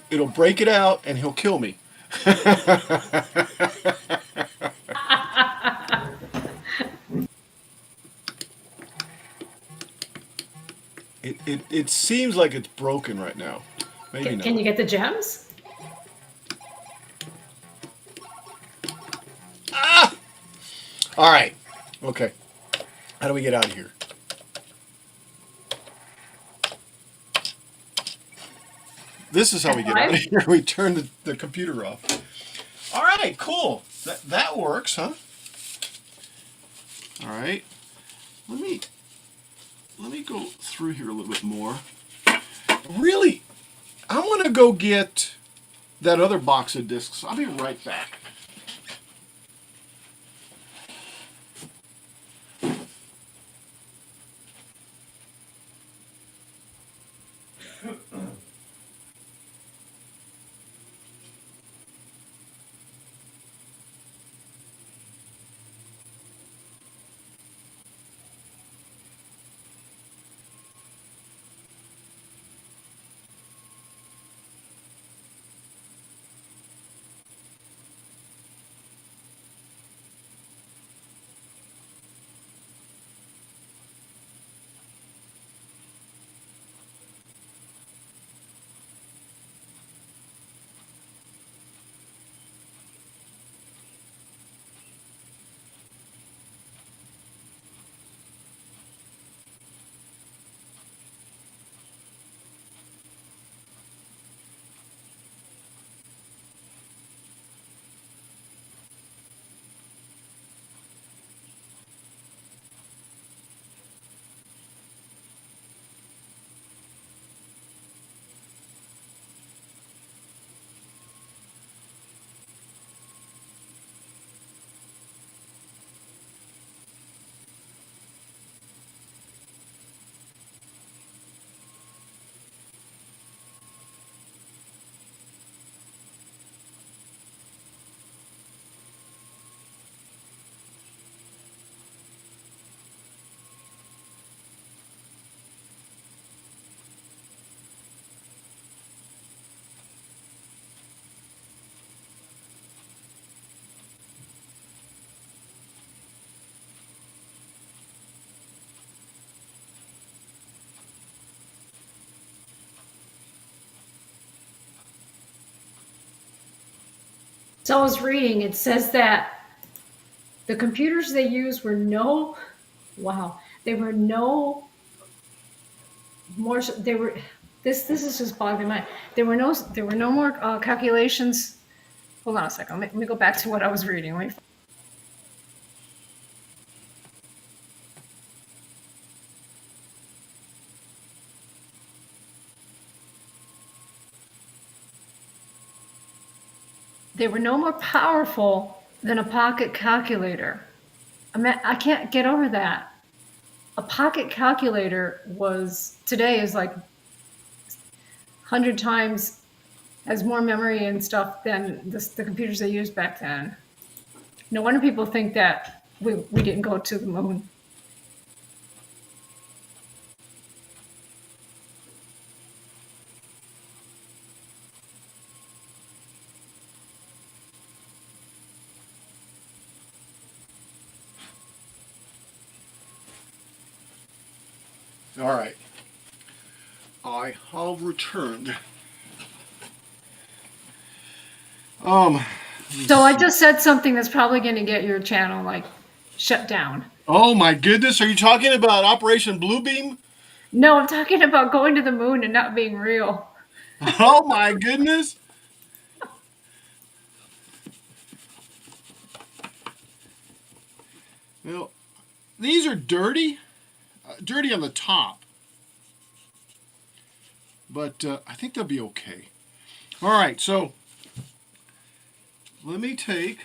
it'll break it out and he'll kill me. It seems like it's broken right now. Maybe not. Can you get the gems? Ah! All right. Okay. How do we get out of here? This is how we get out of here. We turn the computer off. All right, cool. That works, huh? All right. let me go through here a little bit more. Really, I want to go get that other box of discs. I'll be right back. So I was reading, it says that the computers they used were no, wow, they were no more, they were, this is just boggling my mind. There were no more calculations. Hold on a second, let me go back to what I was reading. They were no more powerful than a pocket calculator. I can't get over that. A pocket calculator today is like 100 times has more memory and stuff than the computers they used back then. No wonder people think that we didn't go to the moon. All right. I have returned. So I just said something that's probably going to get your channel like shut down. Oh my goodness, are you talking about Operation Bluebeam? No, I'm talking about going to the moon and not being real. Oh my goodness. Well, these are dirty. Dirty on the top. But I think they'll be okay. All right, so let me take...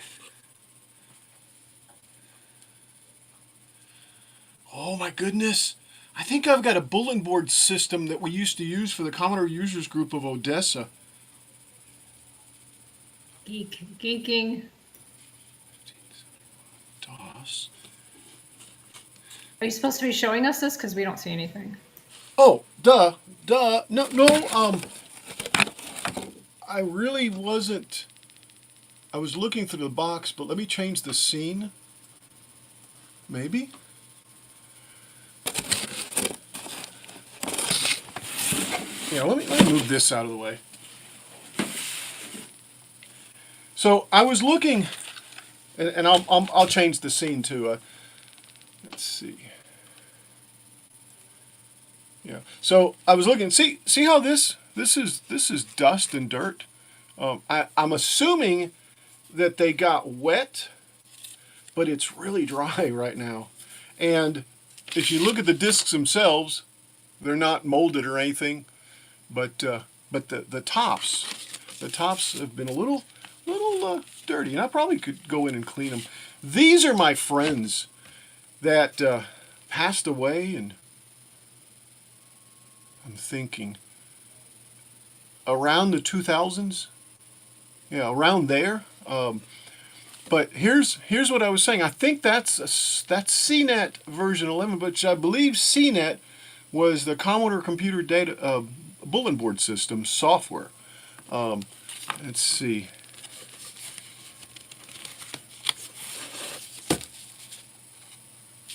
Oh my goodness. I think I've got a bulletin board system that we used to use for the Commodore Users Group of Odessa. Geeking. DOS. Are you supposed to be showing us this? Because we don't see anything. Oh, duh. No, I really wasn't. I was looking through the box, but let me change the scene. Maybe? Yeah, let me move this out of the way. So I was looking, and I'll change the scene too. Let's see. Yeah. So I was looking. See how this is dust and dirt. I'm assuming that they got wet, but it's really dry right now, and if you look at the discs themselves, they're not molded or anything, but the tops have been a little dirty, and I probably could go in and clean them. These are my friends that passed away, and I'm thinking around the 2000s. Yeah, around there. But here's what I was saying. I think that's CNET version 11, but I believe CNET was the Commodore Computer Data Bulletin Board System software. Let's see.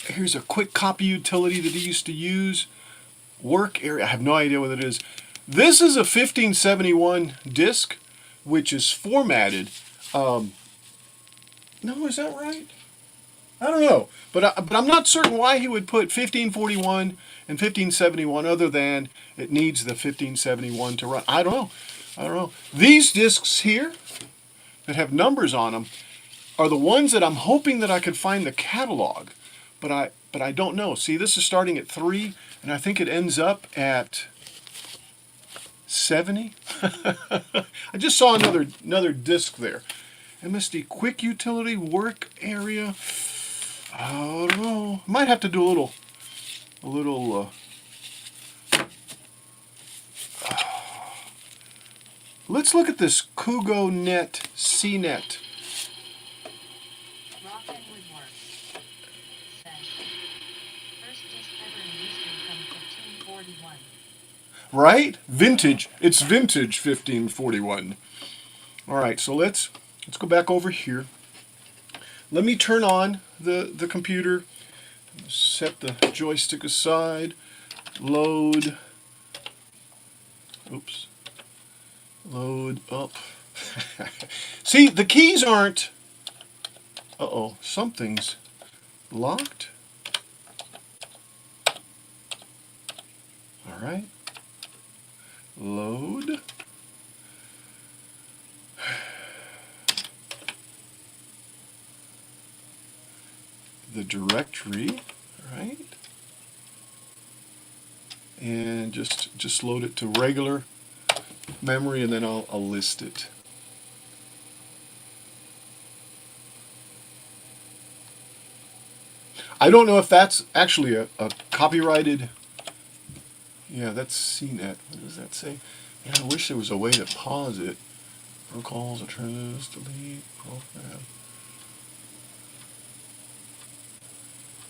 Here's a quick copy utility that he used to use. Work area. I have no idea what it is. This is a 1571 disk, which is formatted. No, is that right? I don't know, but I'm not certain why he would put 1541 and 1571 other than it needs the 1571 to run. I don't know. These disks here that have numbers on them are the ones that I'm hoping that I could find the catalog, but I don't know. See, this is starting at 3, and I think it ends up at 70. I just saw another disc there. MSD quick utility work area. I don't know. Might have to do a little. Let's look at this KugoNet CNET. Rock and Woodwork says, first disc ever in history from 1541. Right? Vintage. It's vintage 1541. All right, so let's go back over here. Let me turn on the computer. Set the joystick aside. Load. Oops. Load up. See, the keys aren't. Uh-oh, something's locked. All right. Load. The directory, right? And just load it to regular memory, and then I'll list it. I don't know if that's actually a copyrighted. Yeah, that's CNET. What does that say? Yeah, I wish there was a way to pause it. Protocols, alternatives, delete, program.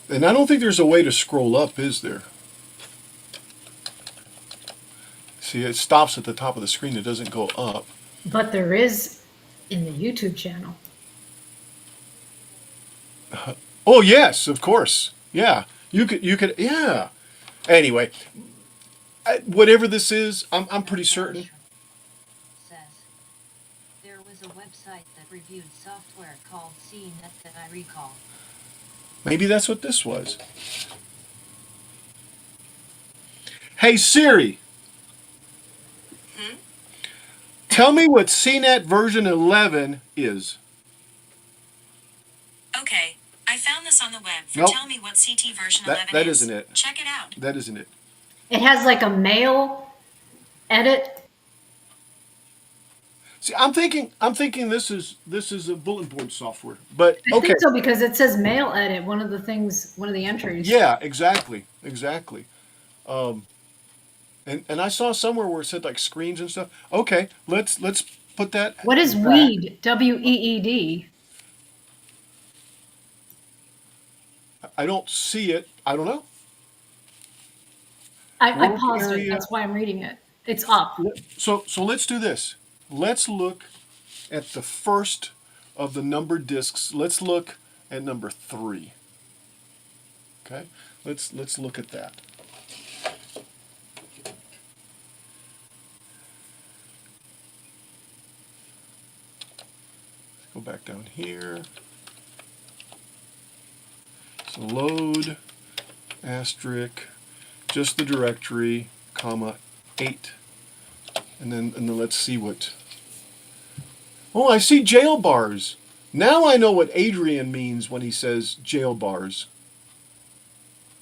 And I don't think there's a way to scroll up, is there? See, it stops at the top of the screen. It doesn't go up. But there is in the YouTube channel. Oh, yes, of course. Yeah. You could, yeah. Anyway, whatever this is, I'm pretty certain. Says, there was a website that reviewed software called CNET that I recall. Maybe that's what this was. Hey, Siri. Tell me what CNET version 11 is. Okay, I found this on the web. Nope. Tell me what CT version 11 That is. isn't it. Check it out. That isn't it. It has like a mail edit. See, I'm thinking this is a bulletin board software. But I okay. think so because it says mail edit, one of the entries. Yeah, exactly. And I saw somewhere where it said like screens and stuff. Okay, let's put that. What is back. weed? WEED. I don't see it. I don't know. I Work paused area. it. That's why I'm reading it. It's up. So let's do this. Let's look at the first of the numbered discs. Let's look at number 3. Okay? Let's look at that. Go back down here. So load asterisk just the directory, comma 8. And then let's see what. Oh, I see jail bars. Now I know what Adrian means when he says jail bars.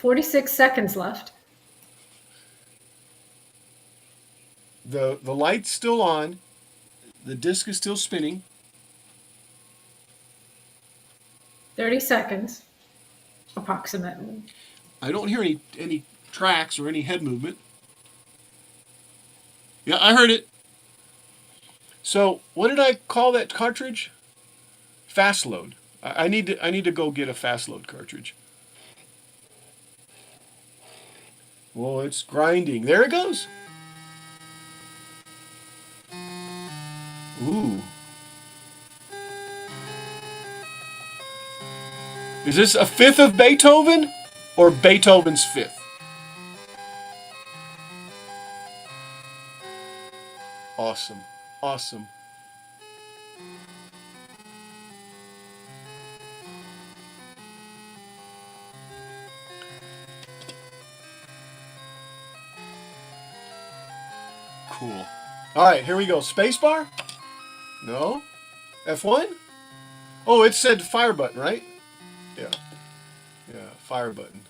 46 seconds left. The light's still on. The disc is still spinning. 30 seconds, approximately. I don't hear any tracks or any head movement. Yeah, I heard it. So what did I call that cartridge? Fast load. I need to go get a fast load cartridge. Well, it's grinding. There it goes. Ooh. Is this a fifth of Beethoven or Beethoven's fifth? Awesome. Awesome. Cool. All right, here we go. Spacebar? No. F1? Oh, it said fire button, right? Yeah. Yeah, fire button.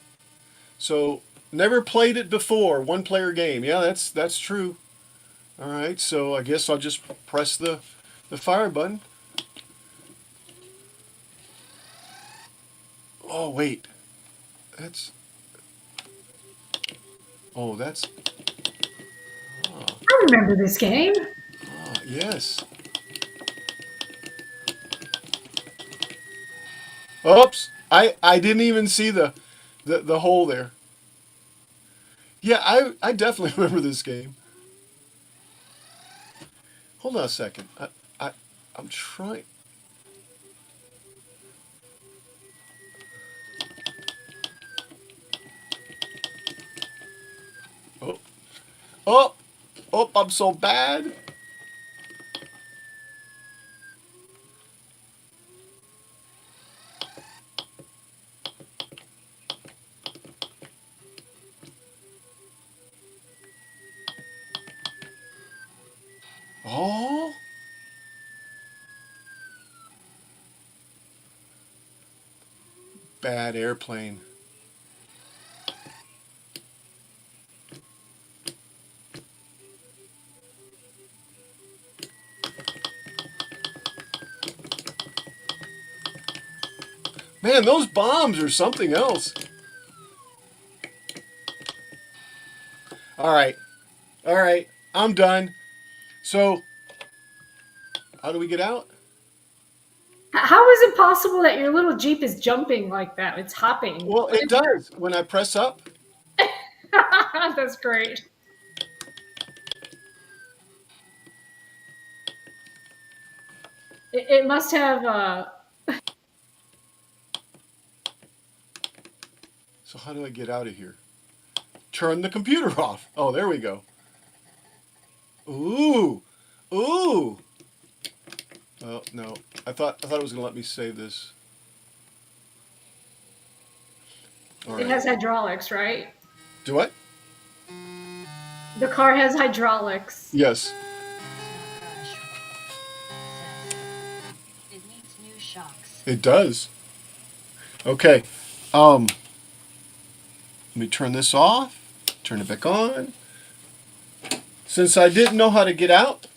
So, never played it before. One player game. Yeah, that's true. All right, so I guess I'll just press the fire button. Oh, wait. That's... Oh, that's... I remember this game. Yes. Oops. I didn't even see the hole there. Yeah, I definitely remember this game. Hold on a second. I'm trying. Oh. Oh. Oh, I'm so bad. Oh. Bad airplane. Man, those bombs are something else. All right. All right. I'm done. So, how do we get out? How is it possible that your little Jeep is jumping like that? It's hopping. Well, it does. When I press up. That's great. It must have. So how do I get out of here? Turn the computer off. Oh, there we go. Ooh. Ooh. Oh, no. I thought it was going to let me save this. All It right. has hydraulics, right? Do what? The car has hydraulics. Yes. Snow Crush says it needs new shocks. It does. Okay. Let me turn this off. Turn it back on. Since I didn't know how to get out,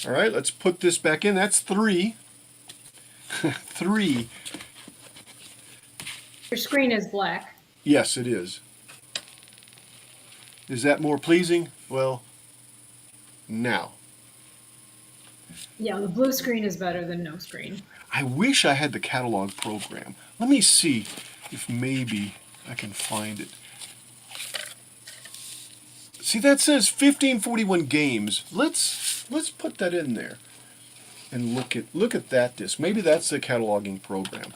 all right, let's put this back in. That's 3. 3. Your screen is black. Yes, it is. Is that more pleasing? Well, now. Yeah, the blue screen is better than no screen. I wish I had the catalog program. Let me see if maybe I can find it. See, that says 1541 games. Let's put that in there and look at that disc. Maybe that's the cataloging program.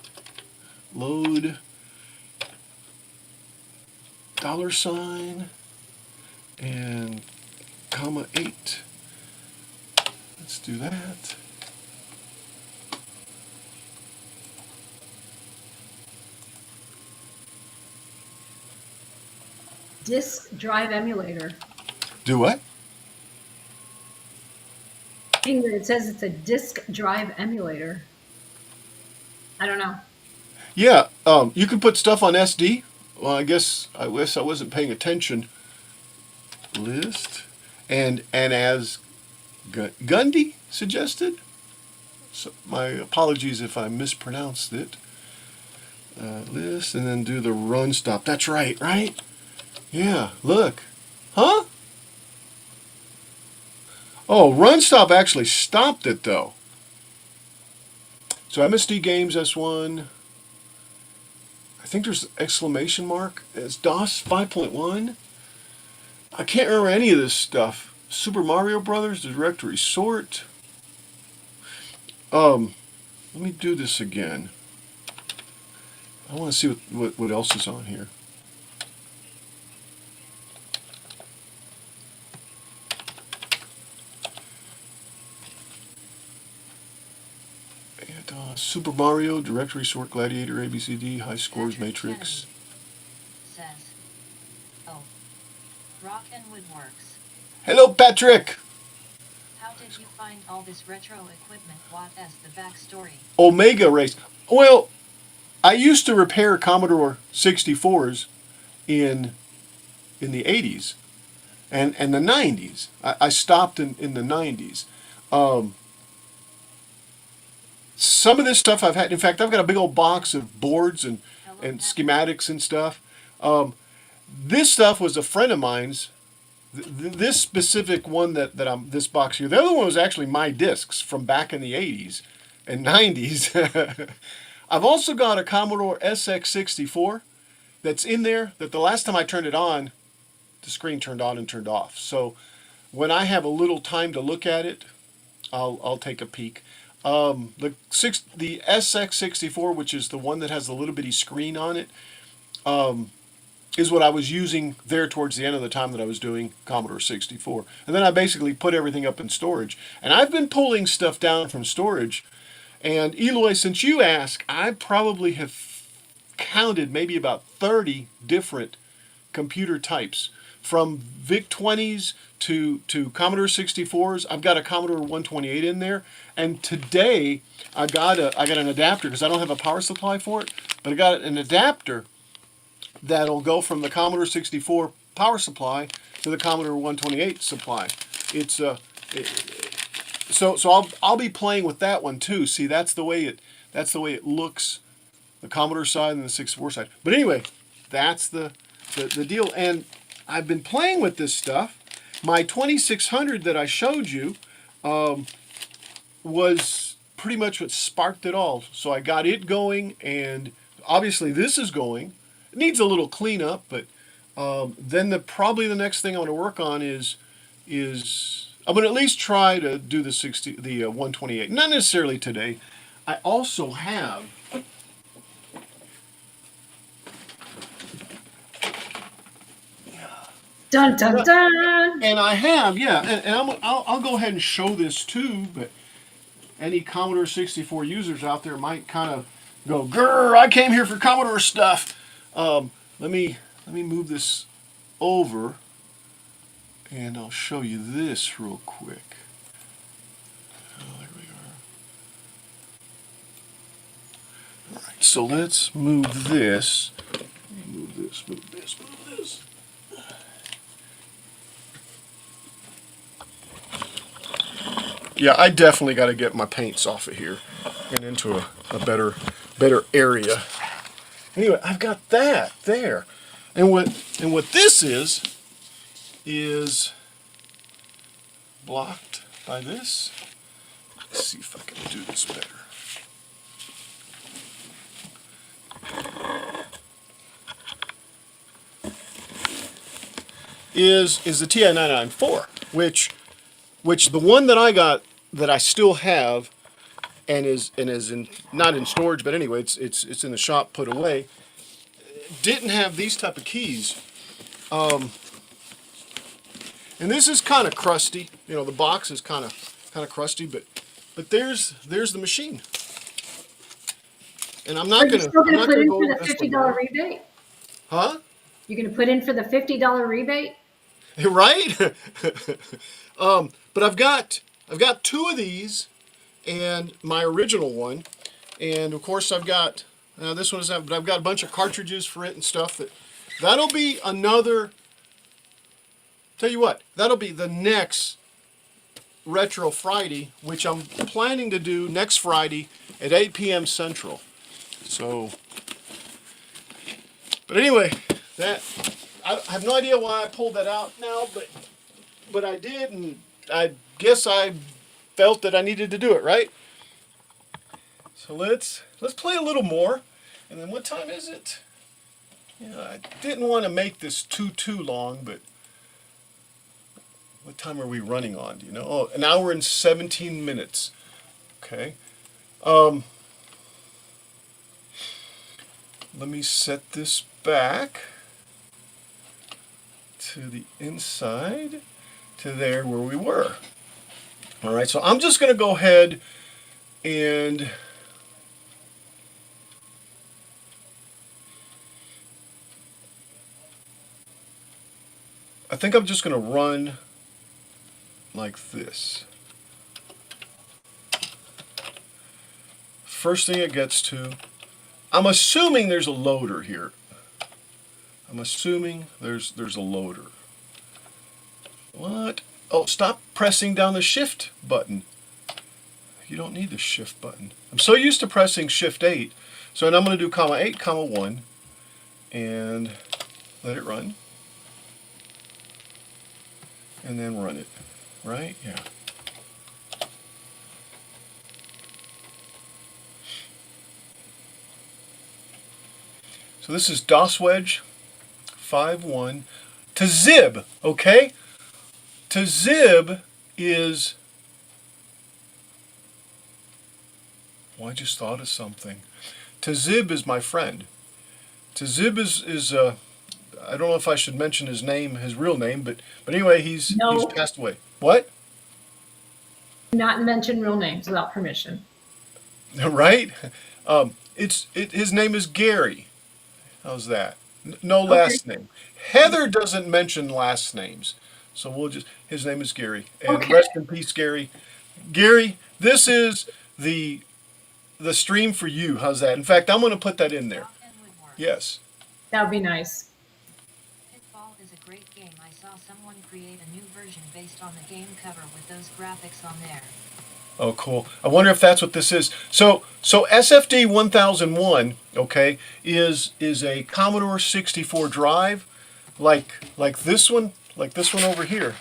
Load $, and comma 8. Let's do that. Disk drive emulator. Do what? It says it's a disk drive emulator. I don't know. Yeah, you can put stuff on SD well, I guess I wasn't paying attention. List, and as Gundy suggested. So my apologies if I mispronounced it. List, and then do the run stop. That's right, right? Yeah, look. Huh? Oh, run stop actually stopped it though. So MSD Games S1. I think there's exclamation mark. It's DOS 5.1. I can't remember any of this stuff. Super Mario Brothers, directory sort. Let me do this again. I want to see what else is on here. And, Super Mario, directory sort, gladiator, ABCD, high scores, matrix. Says, oh, rock and woodworks. Hello, Patrick. How did you find all this retro equipment? What is the backstory? Omega Race. Well, I used to repair Commodore 64s in the 80s and the 90s. I stopped in the 90s. Some of this stuff I've had. In fact, I've got a big old box of boards and schematics and stuff. This stuff was a friend of mine's. This specific one that I'm this box here. The other one was actually my discs from back in the 80s and 90s. I've also got a Commodore SX64 that's in there that the last time I turned it on, the screen turned on and turned off. So when I have a little time to look at it, I'll take a peek. The SX64, which is the one that has the little bitty screen on it, is what I was using there towards the end of the time that I was doing Commodore 64. And then I basically put everything up in storage. And I've been pulling stuff down from storage. And Eloy, since you asked, I probably have counted maybe about 30 different computer types. From VIC-20s to Commodore 64s. I've got a Commodore 128 in there. And today I got an adapter because I don't have a power supply for it. But I got an adapter that'll go from the Commodore 64 power supply to the Commodore 128 supply. It's so I'll be playing with that one too. See, that's the way it looks, the Commodore side and the 64 side. But anyway, that's the deal. And I've been playing with this stuff. My 2600 that I showed you was pretty much what sparked it all. So I got it going, and obviously this is going. It needs a little cleanup, but then probably the next thing I want to work on is I'm going to at least try to do the 128. Not necessarily today. I also have Dun dun dun. and I have and I'll go ahead and show this too. But any Commodore 64 users out there might kind of go, "Grr! I came here for Commodore stuff." Let me move this over, and I'll show you this real quick. Oh, there we are. All right, so let's move this. Move this. Move this. Move this. Yeah, I definitely got to get my paints off of here and into a better area. Anyway, I've got that there, and what this is blocked by this. Let's see if I can do this better. Is the TI-994, which the one that I got that I still have and is in not in storage, but anyway, it's in the shop put away. Didn't have these type of keys, and this is kind of crusty. You know, the box is kind of crusty, but there's the machine. And I'm not Are you gonna. still I'm going to not put gonna in go for over the this one $50 now. rebate? Huh? You're going to put in for the $50 rebate? Right? But I've got two of these, and my original one, and of course I've got this one is that, but I've got a bunch of cartridges for it and stuff that'll be another. Tell you what, that'll be the next Retro Friday, which I'm planning to do next Friday at 8 p.m. Central. So, but anyway, that I have no idea why I pulled that out now, but I did, and I guess I felt that I needed to do it, right? So let's play a little more, and then what time is it? Yeah, I didn't want to make this too long, but what time are we running on? Do you know? Oh, an hour and 17 minutes. Okay. Let me set this back to the inside, to there where we were. All right, so I'm just going to go ahead and I think I'm just going to run like this. First thing it gets to, I'm assuming there's a loader here. I'm assuming there's a loader. What? Oh, stop pressing down the shift button. You don't need the shift button. I'm so used to pressing shift 8. So now I'm going to do comma 8, comma 1, and let it run. And then run it, right? Yeah. So this is DOS Wedge 5.1 to Zib, okay? To Zib is, well, I just thought of something. To Zib is my friend. To Zib is I don't know if I should mention his name, his real name, but anyway, he's passed away. What? Not mention real names without permission. Right? His name is Gary. How's that? No last name. Heather doesn't mention last names, so we'll just. His name is Gary, and rest in peace, Gary. Gary, this is the stream for you. How's that? In fact, I'm going to put that in there. Yes. That would be nice. Pitfall is a great game. I saw someone create a new version based on the game cover with those graphics on there. Oh, cool. I wonder if that's what this is. So SFD 1001, okay, is a Commodore 64 drive, like this one over here.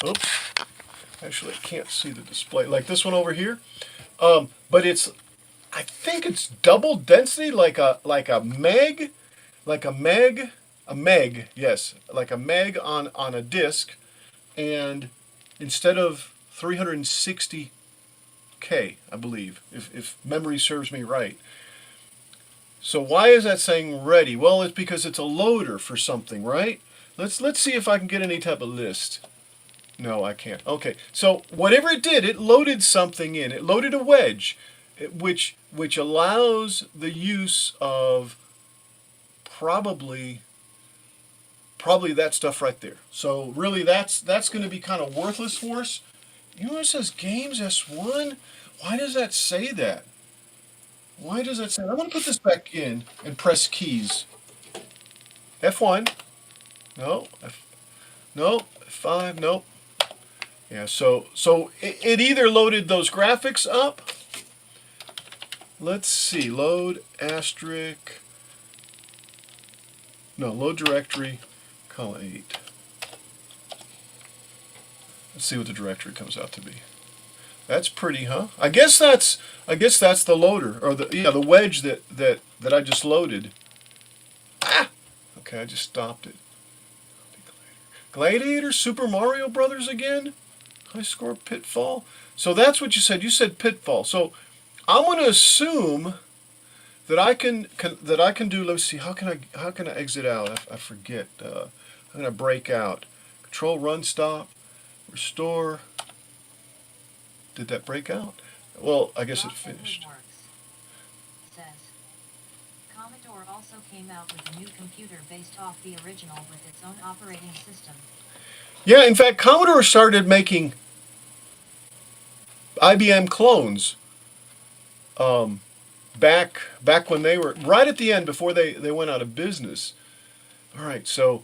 Oops. Actually, I can't see the display. Like this one over here. But I think it's double density, like a meg, yes, like a meg on a disk, and instead of 360K, I believe, if memory serves me right. So why is that saying ready? Well, it's because it's a loader for something, right? Let's see if I can get any type of list. No, I can't. Okay, so whatever it did, it loaded something in. It loaded a wedge, which allows the use of probably that stuff right there. So really, that's going to be kind of worthless for us. You know what it says? Games S1? Why does that say that? Why does that say that? I'm going to put this back in and press keys. F1. No. No. F5. Nope. Yeah, so it either loaded those graphics up. Let's see. Load asterisk. No, load directory, comma 8. Let's see what the directory comes out to be. That's pretty, huh? I guess that's the loader, or the wedge that I just loaded. Ah! Okay, I just stopped it. Gladiator, Super Mario Brothers again? High score Pitfall. So that's what you said. You said Pitfall. So I'm going to assume that I can do. Let's see. How can I exit out? I forget. I'm going to break out. Control, run, stop, restore. Did that break out? Well, I guess it finished. Says Commodore also came out with a new computer based off the original with its own operating system. Yeah, in fact, Commodore started making IBM clones back when they were right at the end before they went out of business. All right, so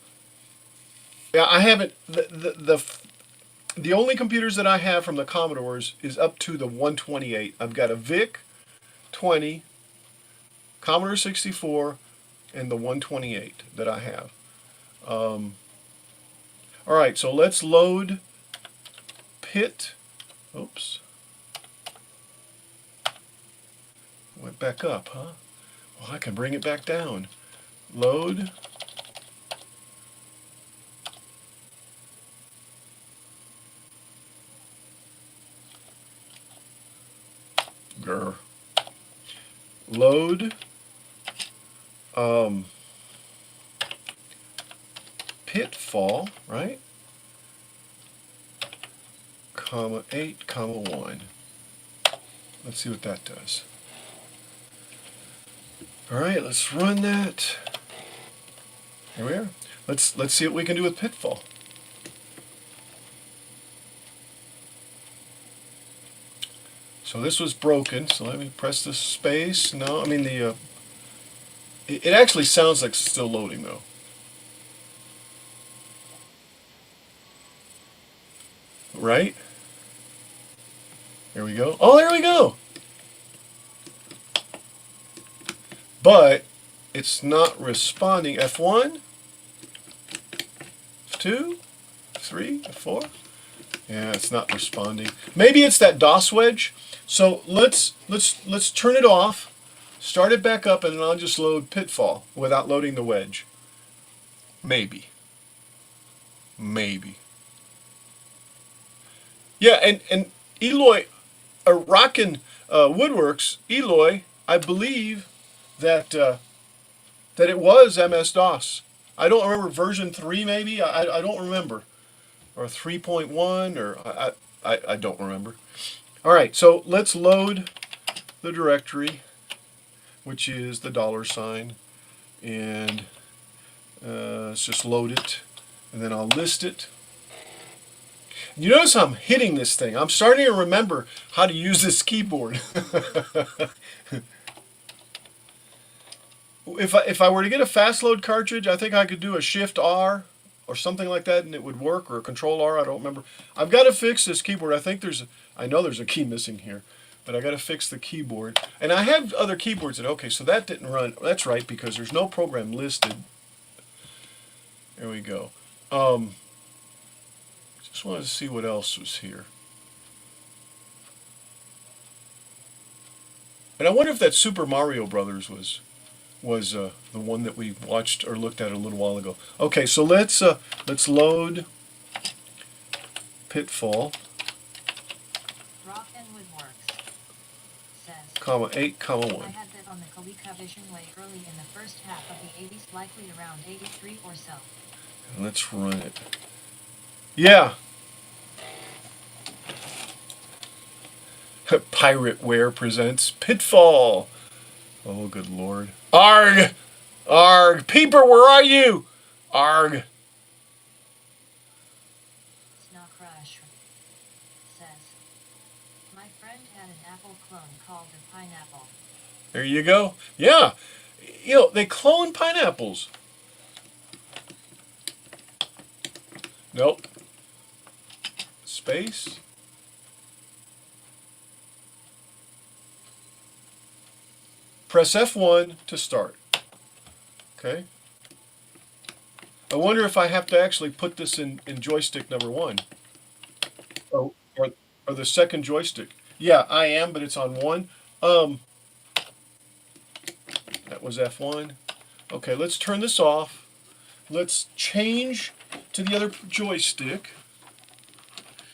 yeah, I haven't the only computers that I have from the Commodores is up to the 128. I've got a VIC 20, Commodore 64, and the 128 that I have. All right, so let's load PIT. Oops, went back up, huh? Well, I can bring it back down. Load. Grr. Load. Um, Pitfall, right? Comma 8, comma 1. Let's see what that does. All right, let's run that. Here we are. Let's see what we can do with Pitfall. So this was broken. So let me press the space. No, I mean the. It actually sounds like it's still loading though. Right? There we go. Oh, there we go. But it's not responding. F1, F2, F3, F4. Yeah, it's not responding. Maybe it's that DOS wedge. So let's turn it off, start it back up, and then I'll just load Pitfall without loading the wedge. Maybe. Maybe. Yeah, and Eloy, Rockin' Woodworks, Eloy, I believe that that it was MS DOS. I don't remember version 3 maybe. I don't remember. Or 3.1 or I don't remember. All right, so let's load the directory, which is the $sign, and let's just load it, and then I'll list it. You notice I'm hitting this thing. I'm starting to remember how to use this keyboard. If I were to get a fast load cartridge, I think I could do a Shift R or something like that, and it would work, or a Control R. I don't remember. I've got to fix this keyboard. I know there's a key missing here, but I got to fix the keyboard. And I have other keyboards that okay, so that didn't run. That's right, because there's no program listed. There we go. Just wanted to see what else was here. And I wonder if that Super Mario Brothers was the one that we watched or looked at a little while ago. Okay, so let's load Pitfall, Rock and Woodworks says, comma 8, comma I 1. had that on the ColecoVision way early in the first half of the 80s, likely around 83 or so. And let's run it. Yeah. Pirateware presents Pitfall. Oh, good lord. Arg! Arg! Peeper, where are you? Arg! Snowcrush says, my friend had an Apple clone called the Pineapple. There you go. Yeah. You know, they clone pineapples. Nope. Space. Press F1 to start. Okay. I wonder if I have to actually put this in joystick number 1. Oh, or the second joystick. Yeah, I am, but it's on 1. That was F1. Okay, let's turn this off. Let's change to the other joystick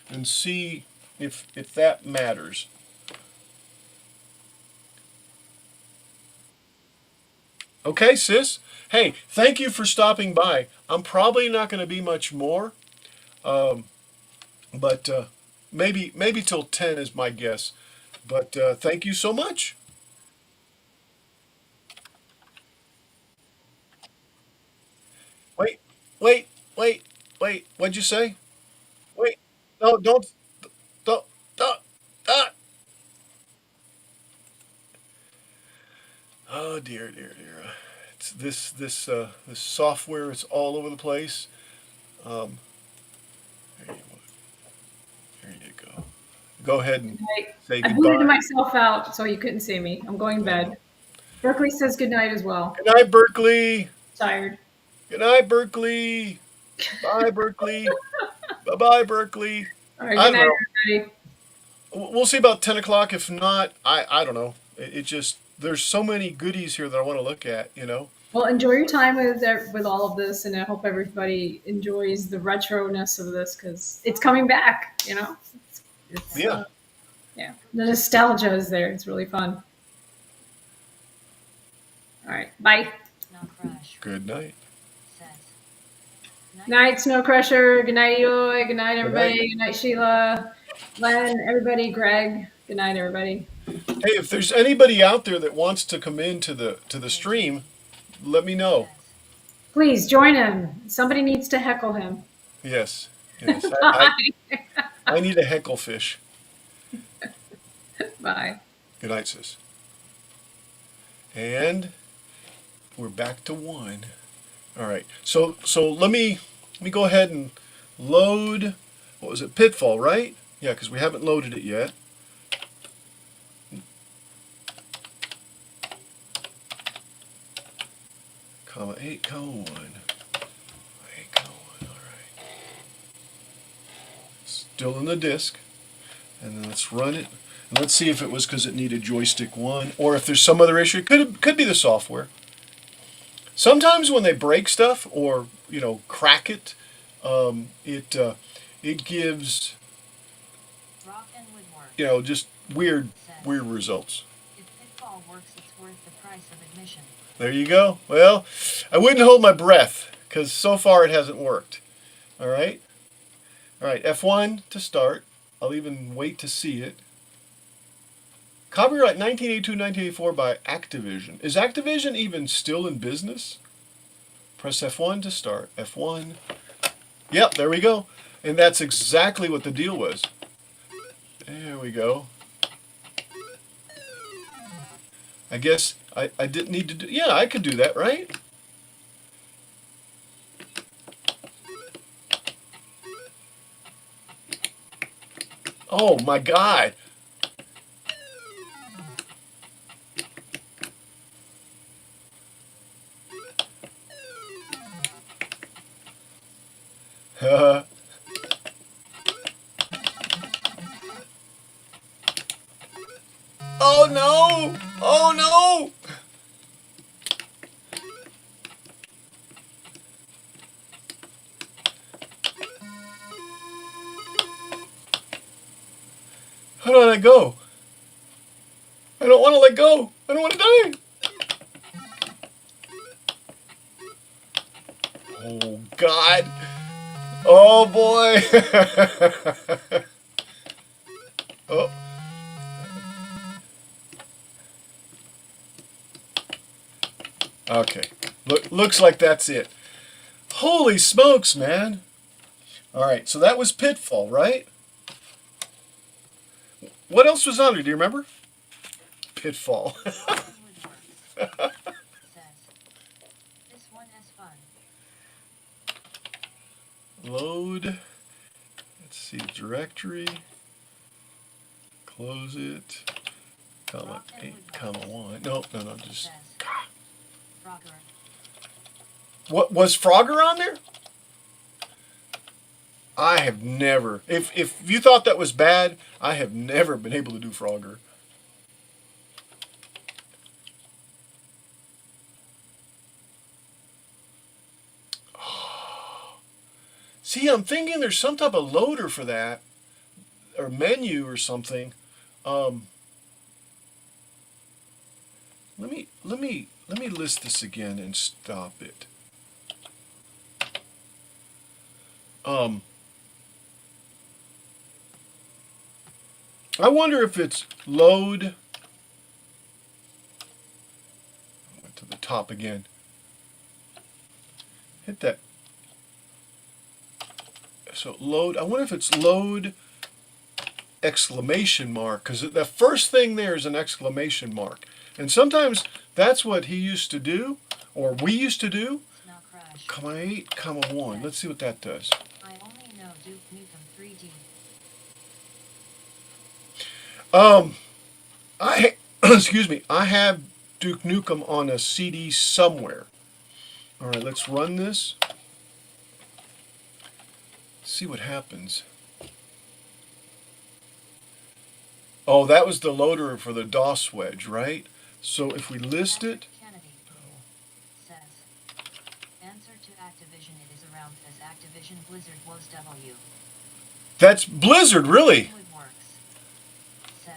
and see if that matters. Okay, sis. Hey, thank you for stopping by. I'm probably not going to be much more, but maybe till 10 is my guess. But thank you so much. Wait, wait, wait, wait. What'd you say? Wait. No, don't, don't. Ah. Oh dear, dear, dear. this software is all over the place. Um, there, you, there you go. Go ahead and say I booted goodbye. myself out so you couldn't see me. I'm going to bed. Berkeley says good night as well. Good night, Berkeley. Tired. Good night, Berkeley. Bye, Berkeley. Bye, bye, Berkeley. All right, I good don't night, know. everybody. We'll see about 10 o'clock. If not, I don't know. It just there's so many goodies here that I want to look at. Well, enjoy your time with all of this, and I hope everybody enjoys the retro-ness of this because it's coming back. It's Yeah. yeah, the nostalgia is there. It's really fun. All right, bye. Snow Crush Good night. says. Night, Snow Crusher. Good night, Eloy. Good night, Good everybody. night. Good night, Sheila. Len, everybody. Greg. Good night, everybody. Hey, if there's anybody out there that wants to come into the stream, let me know. Please join him. Somebody needs to heckle him. Yes. Yes. I need a heckle fish. Bye. Good night, sis. And we're back to 1. All right. So let me go ahead and load. What was it? Pitfall, right? Yeah, because we haven't loaded it yet. Comma 8, comma 1. 8, comma 1. All right. Still in the disk. And then let's run it. And let's see if it was because it needed joystick 1 or if there's some other issue. It could be the software. Sometimes when they break stuff or crack it, it gives Rock and Woodwork just weird results. If Pitfall works, it's worth the price of admission. There you go. Well, I wouldn't hold my breath because so far it hasn't worked. All right. All right. F1 to start. I'll even wait to see it. Copyright 1982-1984 by Activision. Is Activision even still in business? Press F1 to start. F1. Yep, there we go. And that's exactly what the deal was. There we go. I guess I didn't need to do... Yeah, I could do that, right? Oh, my God. Oh no! Oh no! How do I let go? I don't want to let go. I don't want to die. Oh God. Oh boy. Oh. Okay. Looks like that's it. Holy smokes, man. All right, so that was Pitfall, right? What else was on it? Do you remember? Pitfall. Rock and Woodwork says. This one is fun. Load. Let's see, directory. Close it. Comma 8, comma 1. No, just. Says. Frogger. What was Frogger on there? I have never. If you thought that was bad, I have never been able to do Frogger. See, I'm thinking there's some type of loader for that, or menu or something. Let me list this again and stop it. I wonder if it's load. I went to the top again. Hit that. So load. I wonder if it's load exclamation mark, because the first thing there is an exclamation mark. And sometimes that's what he used to do or we used to do, Now crash. comma 8, comma 1. Let's see what that does. I only know Duke Nukem 3D. I excuse me. I have Duke Nukem on a CD somewhere. All right, let's run this. See what happens. Oh, that was the loader for the DOS wedge, right? So if we list it, Kennedy says, answer to Activision. It is around as Activision Blizzard was W. that's Blizzard, really. Woodworks says,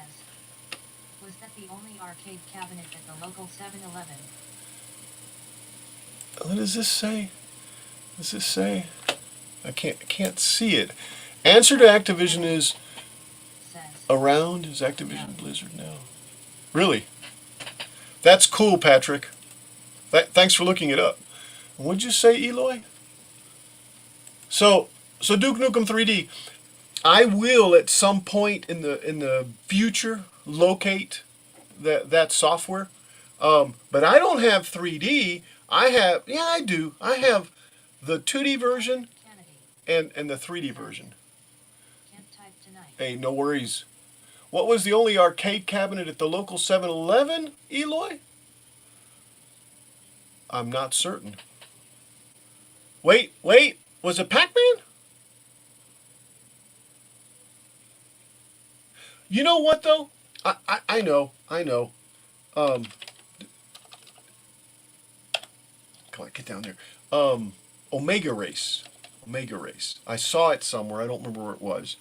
was that the only arcade cabinet at the local 7-Eleven? What does this say? Does this say? I can't see it. Answer to Activision is Says, around. Is Activision Blizzard now? Really? That's cool, Patrick. Thanks for looking it up. What'd you say, Eloy? So Duke Nukem 3D. I will at some point in the future locate that software. But I don't have 3D. I do. I have the 2D version Kennedy, and the 3D version. can't type tonight. Hey, no worries. What was the only arcade cabinet at the local 7-Eleven, Eloy? I'm not certain. Wait. Was it Pac-Man? You know what, though? I know. Come on, get down there. Omega Race. I saw it somewhere. I don't remember where it was.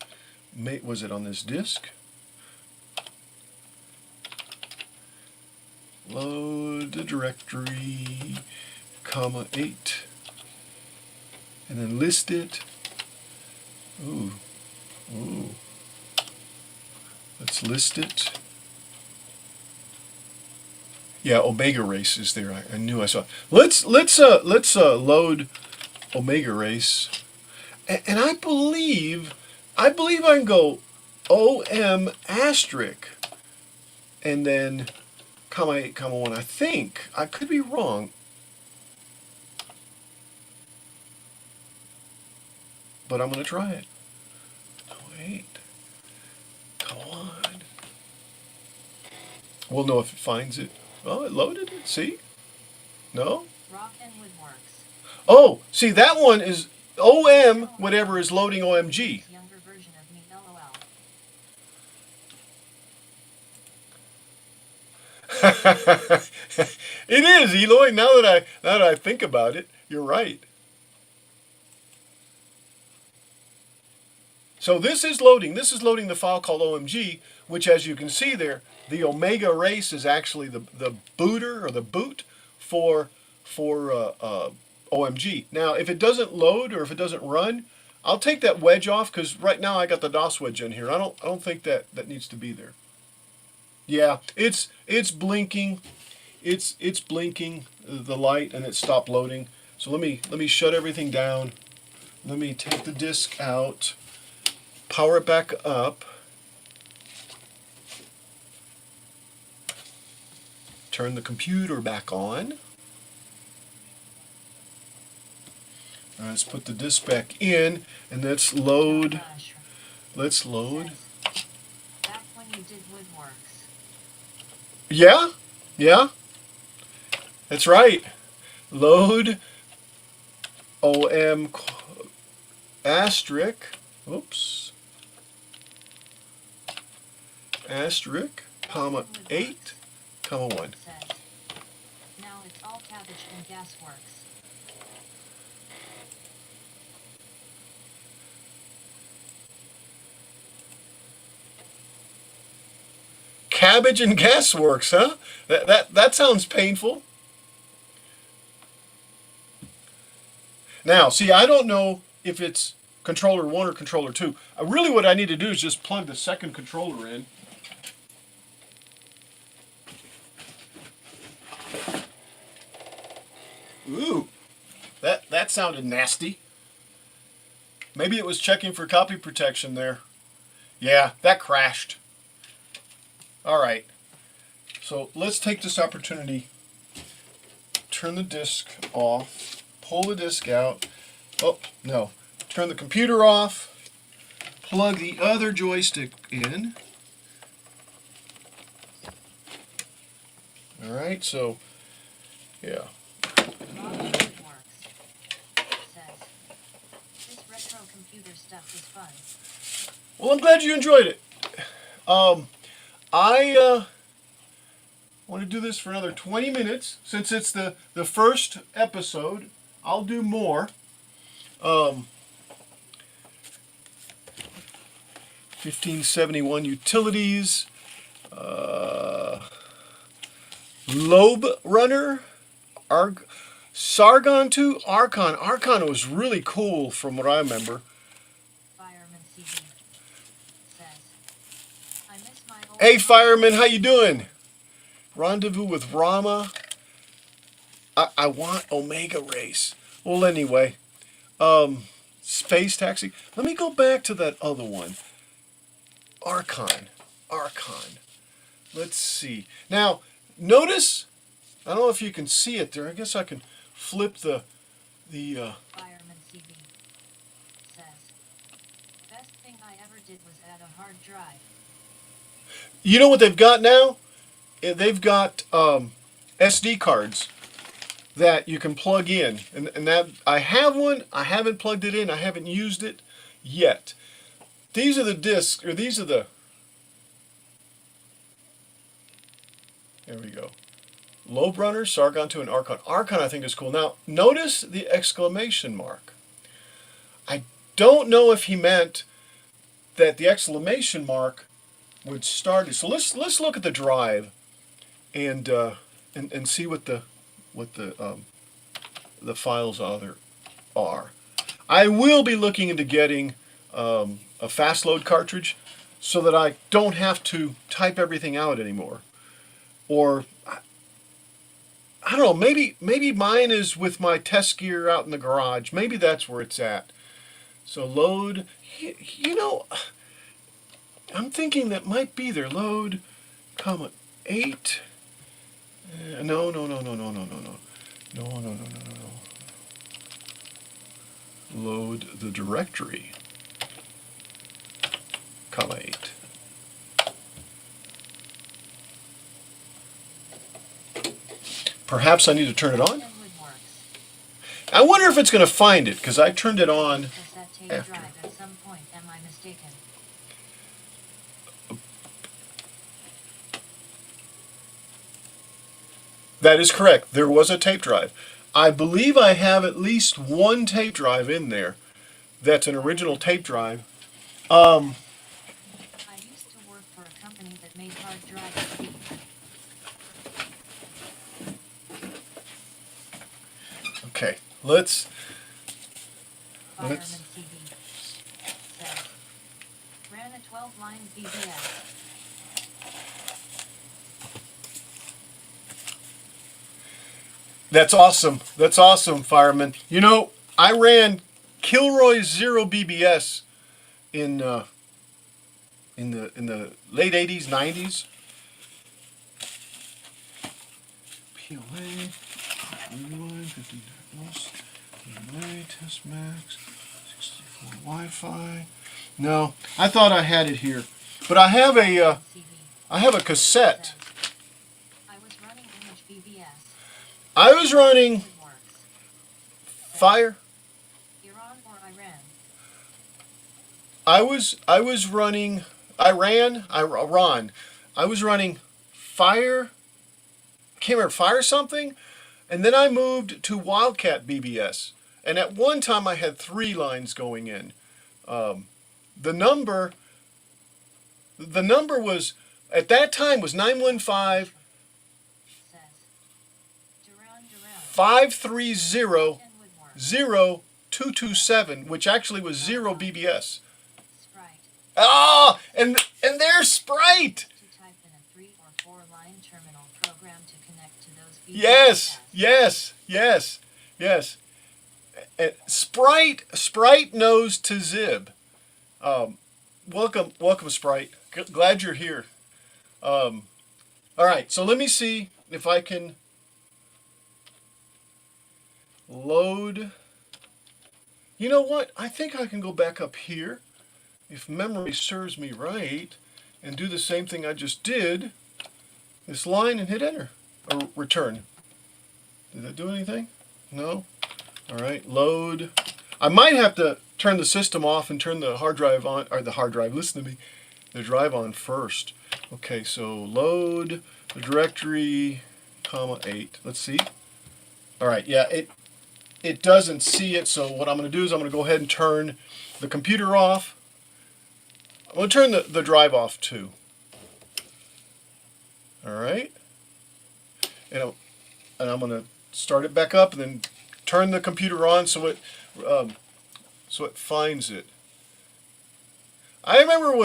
Was it on this disc? Load the directory, comma 8. And then list it. Ooh. Let's list it. Yeah, Omega Race is there. I knew I saw it. Let's load Omega Race. And I believe I can go OM asterisk and then comma 8, comma 1. I think. I could be wrong. But I'm going to try it. Wait. Come on. We'll know if it finds it. Oh, it loaded it. See? No? Rock and Woodworks. Oh, see, that one is OM, whatever is loading OMG. Younger version of me, LOL. It is, Eloy. Now that I think about it, you're right. So this is loading. This is loading the file called OMG, which, as you can see there, the Omega Race is actually the booter or the boot for OMG. Now, if it doesn't load or if it doesn't run, I'll take that wedge off because right now I got the DOS wedge in here. I don't think that needs to be there. Yeah, it's blinking. It's blinking the light and it stopped loading. So let me shut everything down. Let me take the disk out. Power it back up. Turn the computer back on. All right, let's put the disk back in and let's load. Let's load. Back when you did Woodworks. Yeah. That's right. Load OM asterisk. Oops. Asterisk, comma 8, comma 1. Says, now it's all cabbage and gasworks. Cabbage and Gasworks, huh? That sounds painful. Now, see, I don't know if it's controller 1 or controller 2. Really what I need to do is just plug the second controller in. Ooh, that sounded nasty. Maybe it was checking for copy protection there. Yeah, that crashed. All right, so let's take this opportunity turn the disk off, pull the disk out. Oh, no. Turn the computer off, plug the other joystick in. All right, so, yeah. Woodworks says, this retro computer stuff is fun. Well, I'm glad you enjoyed it. I want to do this for another 20 minutes. Since it's the first episode, I'll do more. 1571 utilities. Lobe Runner. Sargon 2. Archon. Archon was really cool from what I remember. Fireman CV says, I miss my old Hey, fireman, how you doing? Rendezvous with Rama. I want Omega Race. Well, anyway, Space Taxi. Let me go back to that other one. Archon. Let's see. Now, notice, I don't know if you can see it there. I guess I can flip the Fireman CV says, best thing I ever did was add a hard drive. You know what they've got now? They've got SD cards that you can plug in. And that I have one. I haven't plugged it in. I haven't used it yet. These are the discs, or these are the... There we go. Lobe Runner, Sargon 2, and Archon. Archon I think is cool. Now, notice the exclamation mark. I don't know if he meant that the exclamation mark would start it. So let's look at the drive and see what the files are. I will be looking into getting a fast load cartridge so that I don't have to type everything out anymore. Or I don't know, maybe mine is with my test gear out in the garage. Maybe that's where it's at. So load, you know, I'm thinking that might be there. Load, comma, 8. No. Load the directory, comma 8. Perhaps I need to turn it on. I wonder if it's going to find it, because I turned it on Cassette tape after. drive at some point, am I mistaken? That is correct. There was a tape drive. I believe I have at least one tape drive in there that's an original tape drive. I used to work for a company that made hard drives. Okay, let's Fireman CV says, ran a 12-line BBS. That's awesome, fireman. You know, I ran Kilroy's Zero BBS in the late 80s, 90s. POA, rewind, 50 plus, POA, test max, 64 Wi-Fi. No, I thought I had it here, but I have a cassette. Says, I was running image BBS. I was running Fire. Iran or Iran? I was running Iran. I was running Fire. I can't remember, Fire something, and then I moved to Wildcat BBS. And at one time I had 3 lines going in. The number was at that time was 915 Says, Duran 530 and Woodworks. 0227, which actually was 0 BBS. Sprite. Ah, and there's Sprite. To type in a 3 or 4 line terminal program to connect to those Yes. Sprite knows to Zib. Welcome, Sprite. Glad you're here. All right, so let me see if I can load. You know what? I think I can go back up here, if memory serves me right, and do the same thing I just did, this line, and hit enter, or return. Did that do anything? No? All right, load. I might have to turn the system off and turn the hard drive on, or the hard drive, listen to me, the drive on first. Okay, so load the directory, comma 8. Let's see. All right, yeah, it doesn't see it, so what I'm going to do is I'm going to go ahead and turn the computer off. I'm going to turn the drive off too. All right. And I'm going to start it back up and then turn the computer on so it finds it. I remember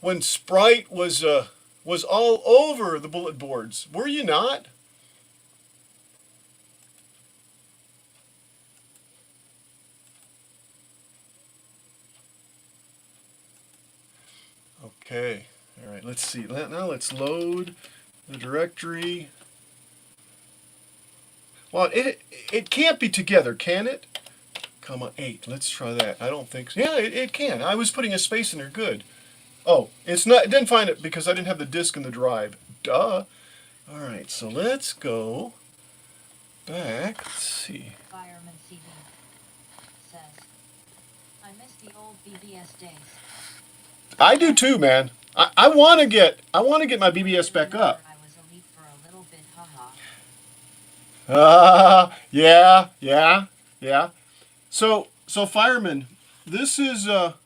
when Sprite was all over the bullet boards. Were you not? Okay. All right. Let's see. Now let's load the directory. Well, it can't be together, can it? Comma 8. Let's try that. I don't think so. Yeah, it can. I was putting a space in there. Good. Oh, it's not. It didn't find it because I didn't have the disk in the drive. Duh. All right. So let's go back. Let's see. Fireman CD says, I miss the old BBS days. I do too, man. I want to get my BBS back up. I was elite for a little bit, haha. Yeah. So fireman, this is Rock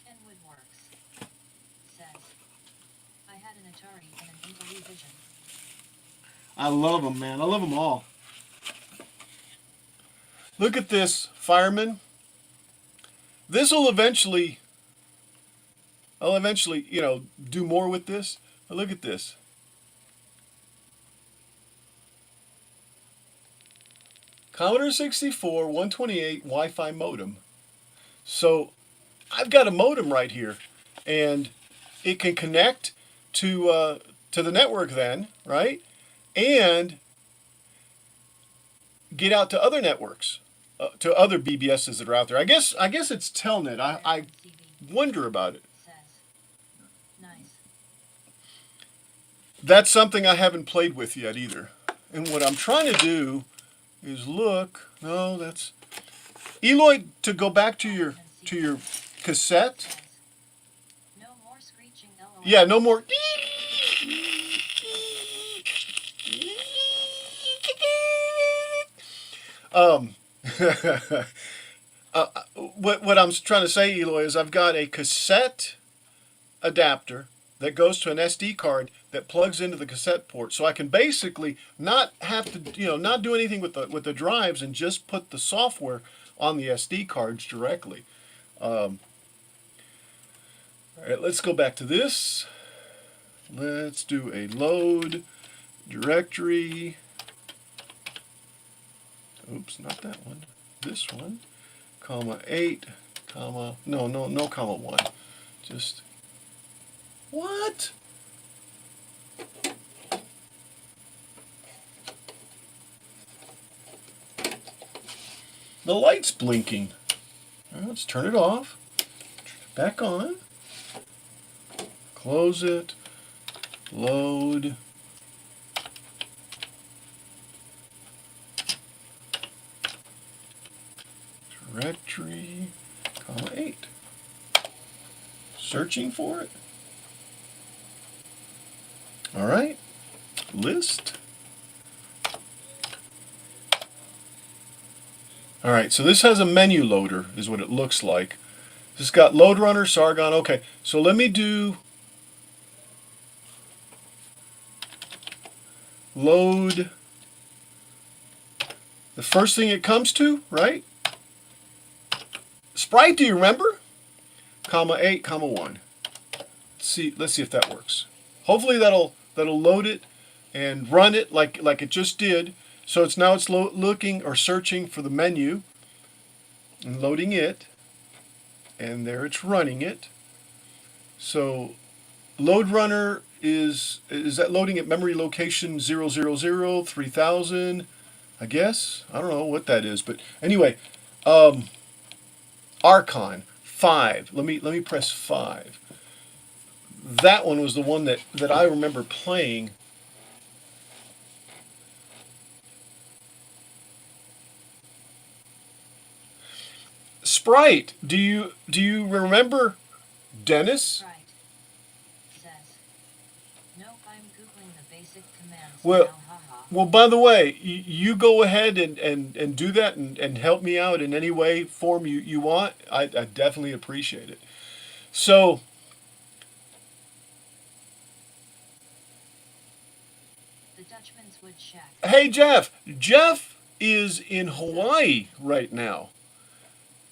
and Woodworks says, I had an Atari and an Intellivision. I love them, man. I love them all. Look at this, fireman. I'll eventually, do more with this. But look at this. Commodore 64 128 Wi-Fi modem. So I've got a modem right here, and it can connect to the network then, right? And get out to other networks, to other BBSs that are out there. I guess it's Telnet. I wonder about it. Says, nice. That's something I haven't played with yet either. And what I'm trying to do is look. No, that's Eloy, to go back to your cassette. Says, no more screeching LOL. Yeah, no more. What I'm trying to say, Eloy, is I've got a cassette adapter that goes to an SD card that plugs into the cassette port, so I can basically not have to, not do anything with the drives and just put the software on the SD cards directly. All right, let's go back to this. Let's do a load directory. Oops, not that one. This one. Comma 8. Comma. No, comma 1. Just. What? The light's blinking. All right, let's turn it off. Back on. Close it. Load. Directory, comma 8. Searching for it. All right. List. All right, so this has a menu loader, is what it looks like. This has got load runner, Sargon. Okay, so let me do load. The first thing it comes to, right? Sprite, do you remember? Comma 8, comma 1. Let's see if that works. Hopefully that'll load it and run it like it just did. So it's looking or searching for the menu and loading it, and there it's running it. So load runner is that loading at memory location 000 3000. I guess. I don't know what that is, but anyway, Archon 5. Let me press 5. That one was the one that I remember playing. Sprite. Do you remember Dennis? Right. Says. Nope, I'm Googling the basic commands Well, now, haha. well. By the way, you go ahead and do that and help me out in any way, form you want. I definitely appreciate it. So, The Dutchman's Wood Shack. hey Jeff. Jeff is in Hawaii right now,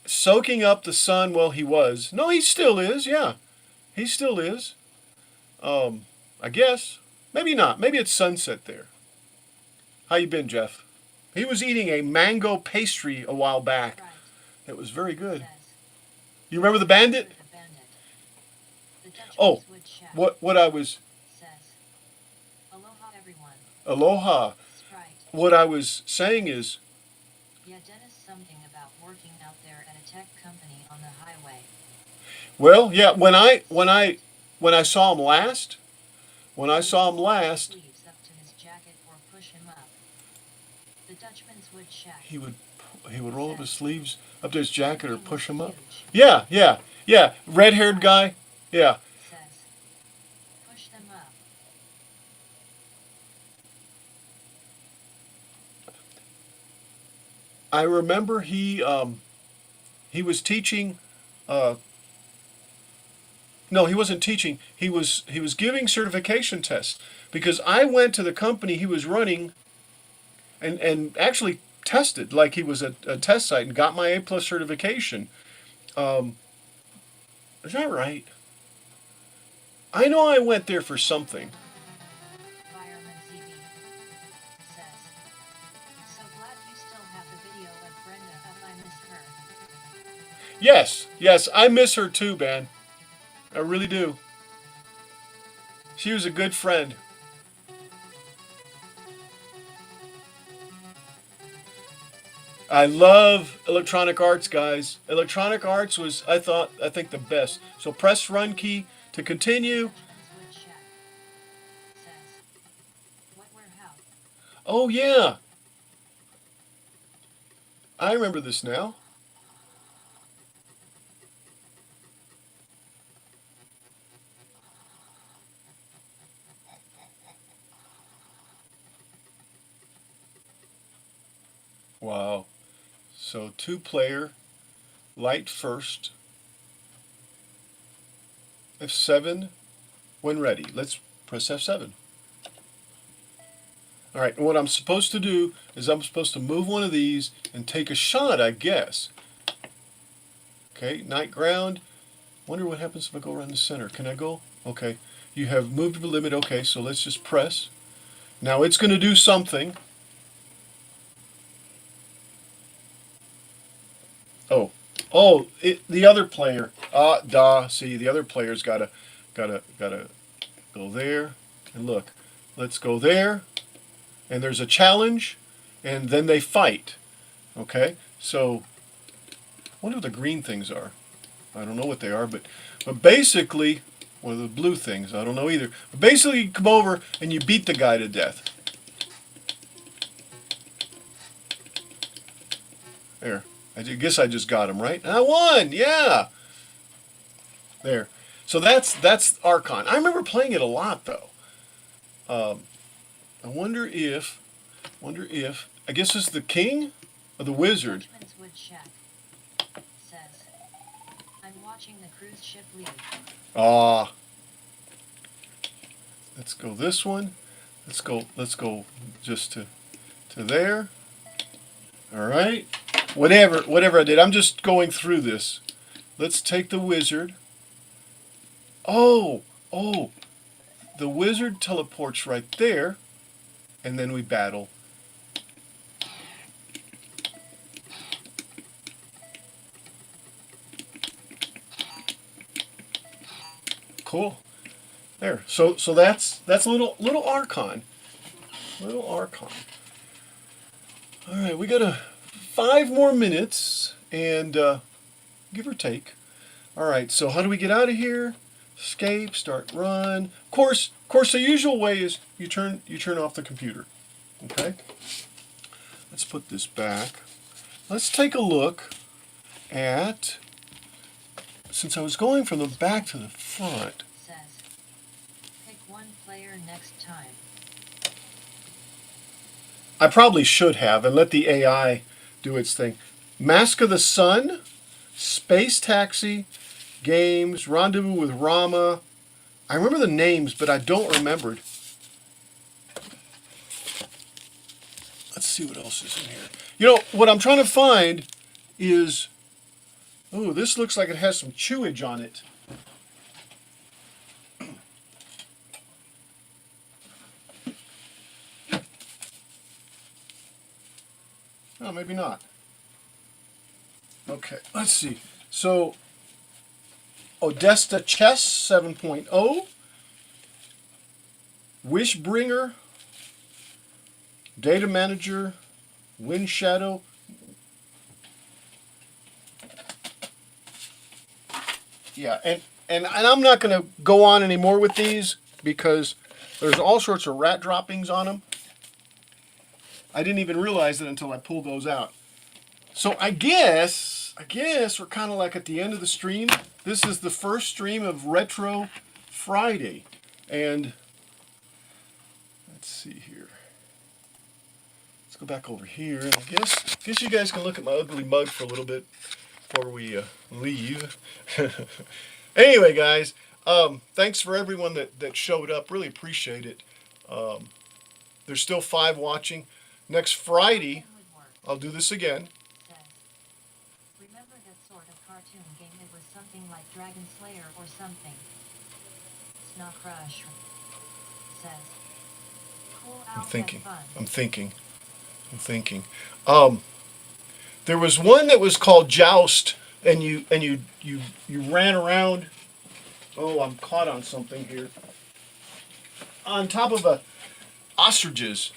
soaking up the sun. Well, he was. No, he still is. Yeah, he still is. I guess. Maybe not. Maybe it's sunset there. How you been, Jeff? He was eating a mango pastry a while back. Right. It was very good. Says. You remember the bandit? The bandit. The Dutchman's Oh, Wood Shack. what I was Says. Aloha everyone. aloha. Sprite. What I was saying is, Yeah, Dennis, something about working out there at a tech company on the highway. well, yeah. When I saw him last, when I saw him last, Sleeves up to his jacket or push him up. The Dutchman's Wood Shack. he would roll up his sleeves up to his jacket or push him up. Huge. Yeah, yeah, yeah. Red-haired guy. Yeah. Says. Push them up. I remember he was teaching. No, he wasn't teaching. He was giving certification tests because I went to the company he was running and actually tested like he was a test site and got my A plus certification. Um, is that right? I know I went there for something. Fireman ZB. Says. So glad you still have the video of Brenda up. I miss her. Yes, yes, I miss her too, man. I really do. She was a good friend. I love Electronic Arts, guys. Electronic Arts was, I think the best. So press run key to continue. Dutchman's Wood Shack. Says. What warehouse? Oh yeah, I remember this now. Wow. So two-player, light first. F7 when ready. Let's press F7. All right, and what I'm supposed to do is I'm supposed to move one of these and take a shot, I guess. Okay, night ground. Wonder what happens if I go around the center. Can I go? Okay, you have moved the limit. Okay, so let's just press. Now it's going to do something. Oh, the other player. See, the other player's gotta go there. And look, let's go there. And there's a challenge, and then they fight. Okay, so I wonder what the green things are. I don't know what they are, but basically, or the blue things. I don't know either. But basically, you come over and you beat the guy to death. There. I guess I just got him right. I won. Yeah. There. So that's Archon. I remember playing it a lot though. I wonder if I guess it's the king or the wizard. Dutchman's Wood Shack. Says. I'm watching the cruise ship leave. Ah. Let's go this one. Let's go just to there. All right. Whatever I did. I'm just going through this. Let's take the wizard. Oh, the wizard teleports right there, and then we battle. Cool. There. So that's a little Archon. Little Archon. All right, we got 5 more minutes, and give or take. All right, so how do we get out of here? Escape, start, run. Of course, the usual way is you turn off the computer. Okay. Let's put this back. Let's take a look at. Since I was going from the back to the front. Says. Pick one player next time. I probably should have and let the AI do its thing. Mask of the Sun, Space Taxi, Games, Rendezvous with Rama. I remember the names, but I don't remember it. Let's see what else is in here. You know, what I'm trying to find is... Oh, this looks like it has some chewage on it. Oh, maybe not. Okay, let's see. So, Odessa Chess 7.0, Wishbringer, Data Manager, Wind Shadow. Yeah, and I'm not going to go on anymore with these because there's all sorts of rat droppings on them. I didn't even realize it until I pulled those out. So I guess we're kind of like at the end of the stream. This is the first stream of Retro Friday. And let's see here. Let's go back over here. And I guess you guys can look at my ugly mug for a little bit before we leave. Anyway, guys, thanks for everyone that showed up. Really appreciate it. There's still 5 watching. Next Friday, I'll do this again. Says. Remember that sort of cartoon game? It was something like Dragon Slayer or something. Snow Crush. Says. Cool I'm outfit thinking. fun. I'm thinking. There was one that was called Joust, and you ran around. Oh, I'm caught on something here. On top of a ostriches.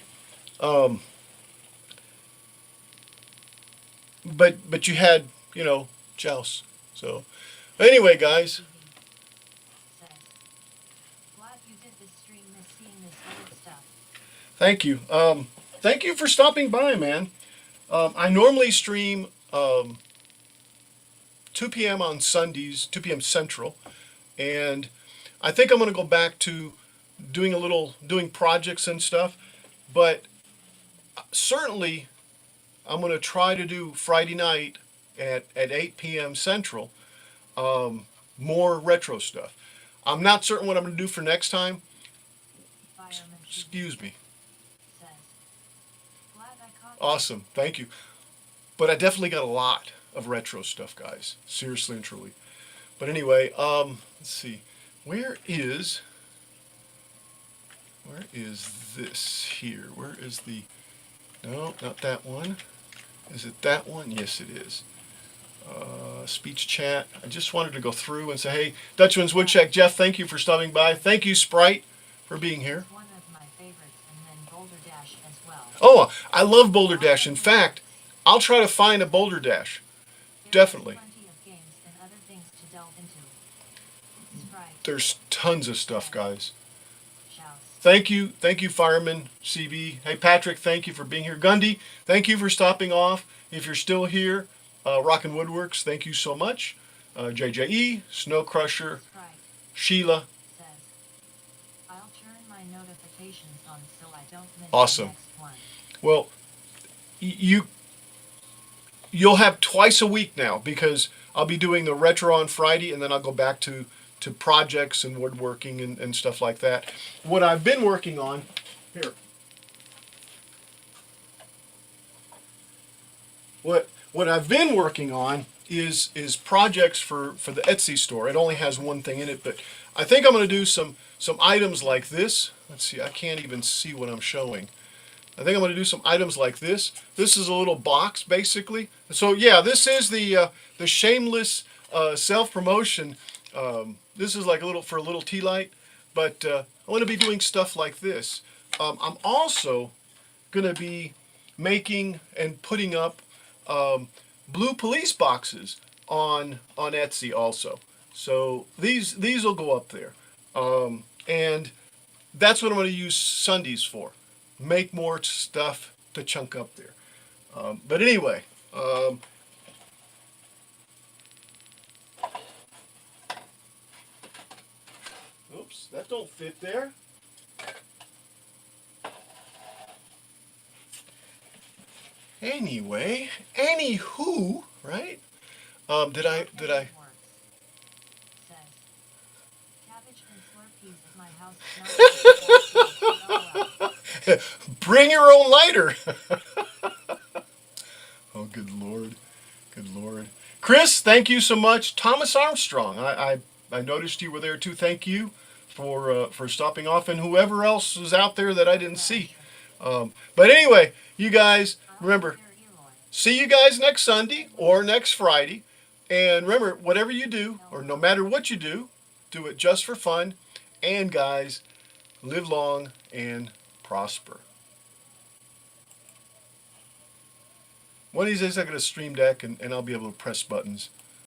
But you had, joust. So anyway, guys, Says. Glad you did this stream. Miss seeing this old stuff. thank you. Thank you for stopping by, man. I normally stream 2 p.m. on Sundays, 2 p.m. Central, and I think I'm going to go back to doing projects and stuff, but certainly I'm going to try to do Friday night at 8 p.m. Central, more retro stuff. I'm not certain what I'm going to do for next time. Fireman Excuse me. says. Glad I caught you. Awesome. Thank you. But I definitely got a lot of retro stuff, guys. Seriously and truly. But anyway, let's see. Where is this here? Where is the... No, not that one. Is it that one? Yes, it is. Speech chat. I just wanted to go through and say, hey, Dutchman's Woodchuck, Jeff, thank you for stopping by. Thank you, Sprite, for being here. One of my favorites, and then Boulder Dash as well. Oh, I love Boulder Dash. In fact, I'll try to find a Boulder Dash. There's Definitely. plenty of games and other things to delve into. Sprite. There's tons of stuff, guys. Shouts. Thank you, Fireman CB. Hey, Patrick, thank you for being here. Gundy, thank you for stopping off. If you're still here, Rockin' Woodworks, thank you so much. JJE, Snow Crusher, Sprite Sheila. says. I'll turn my notifications on so I don't miss Awesome. the next one. Well, you'll have twice a week now because I'll be doing the retro on Friday and then I'll go back to projects and woodworking and stuff like that. What I've been working on here. What I've been working on is projects for the Etsy store. It only has one thing in it, but I think I'm going to do some items like this. Let's see, I can't even see what I'm showing. I think I'm going to do some items like this. This is a little box, basically. So yeah, this is the shameless self-promotion. This is like for a little tea light, but I want to be doing stuff like this. I'm also going to be making and putting up blue police boxes on Etsy also. So these will go up there, and that's what I'm going to use Sundays for. Make more stuff to chunk up there. But anyway, oops, that don't fit there. Anyway, anywho, right? Did I? Works. Says, cabbage and Slurpees at my house. Not Bring your own lighter. Oh, good Lord. Good Lord. Chris, thank you so much. Thomas Armstrong, I noticed you were there too. Thank you for stopping off, and whoever else was out there that I didn't see. But anyway, you guys, remember, see you guys next Sunday or next Friday. And remember, whatever you do, or no matter what you do it just for fun. And guys, live long and prosper. One of these days I get a stream deck and I'll be able to press buttons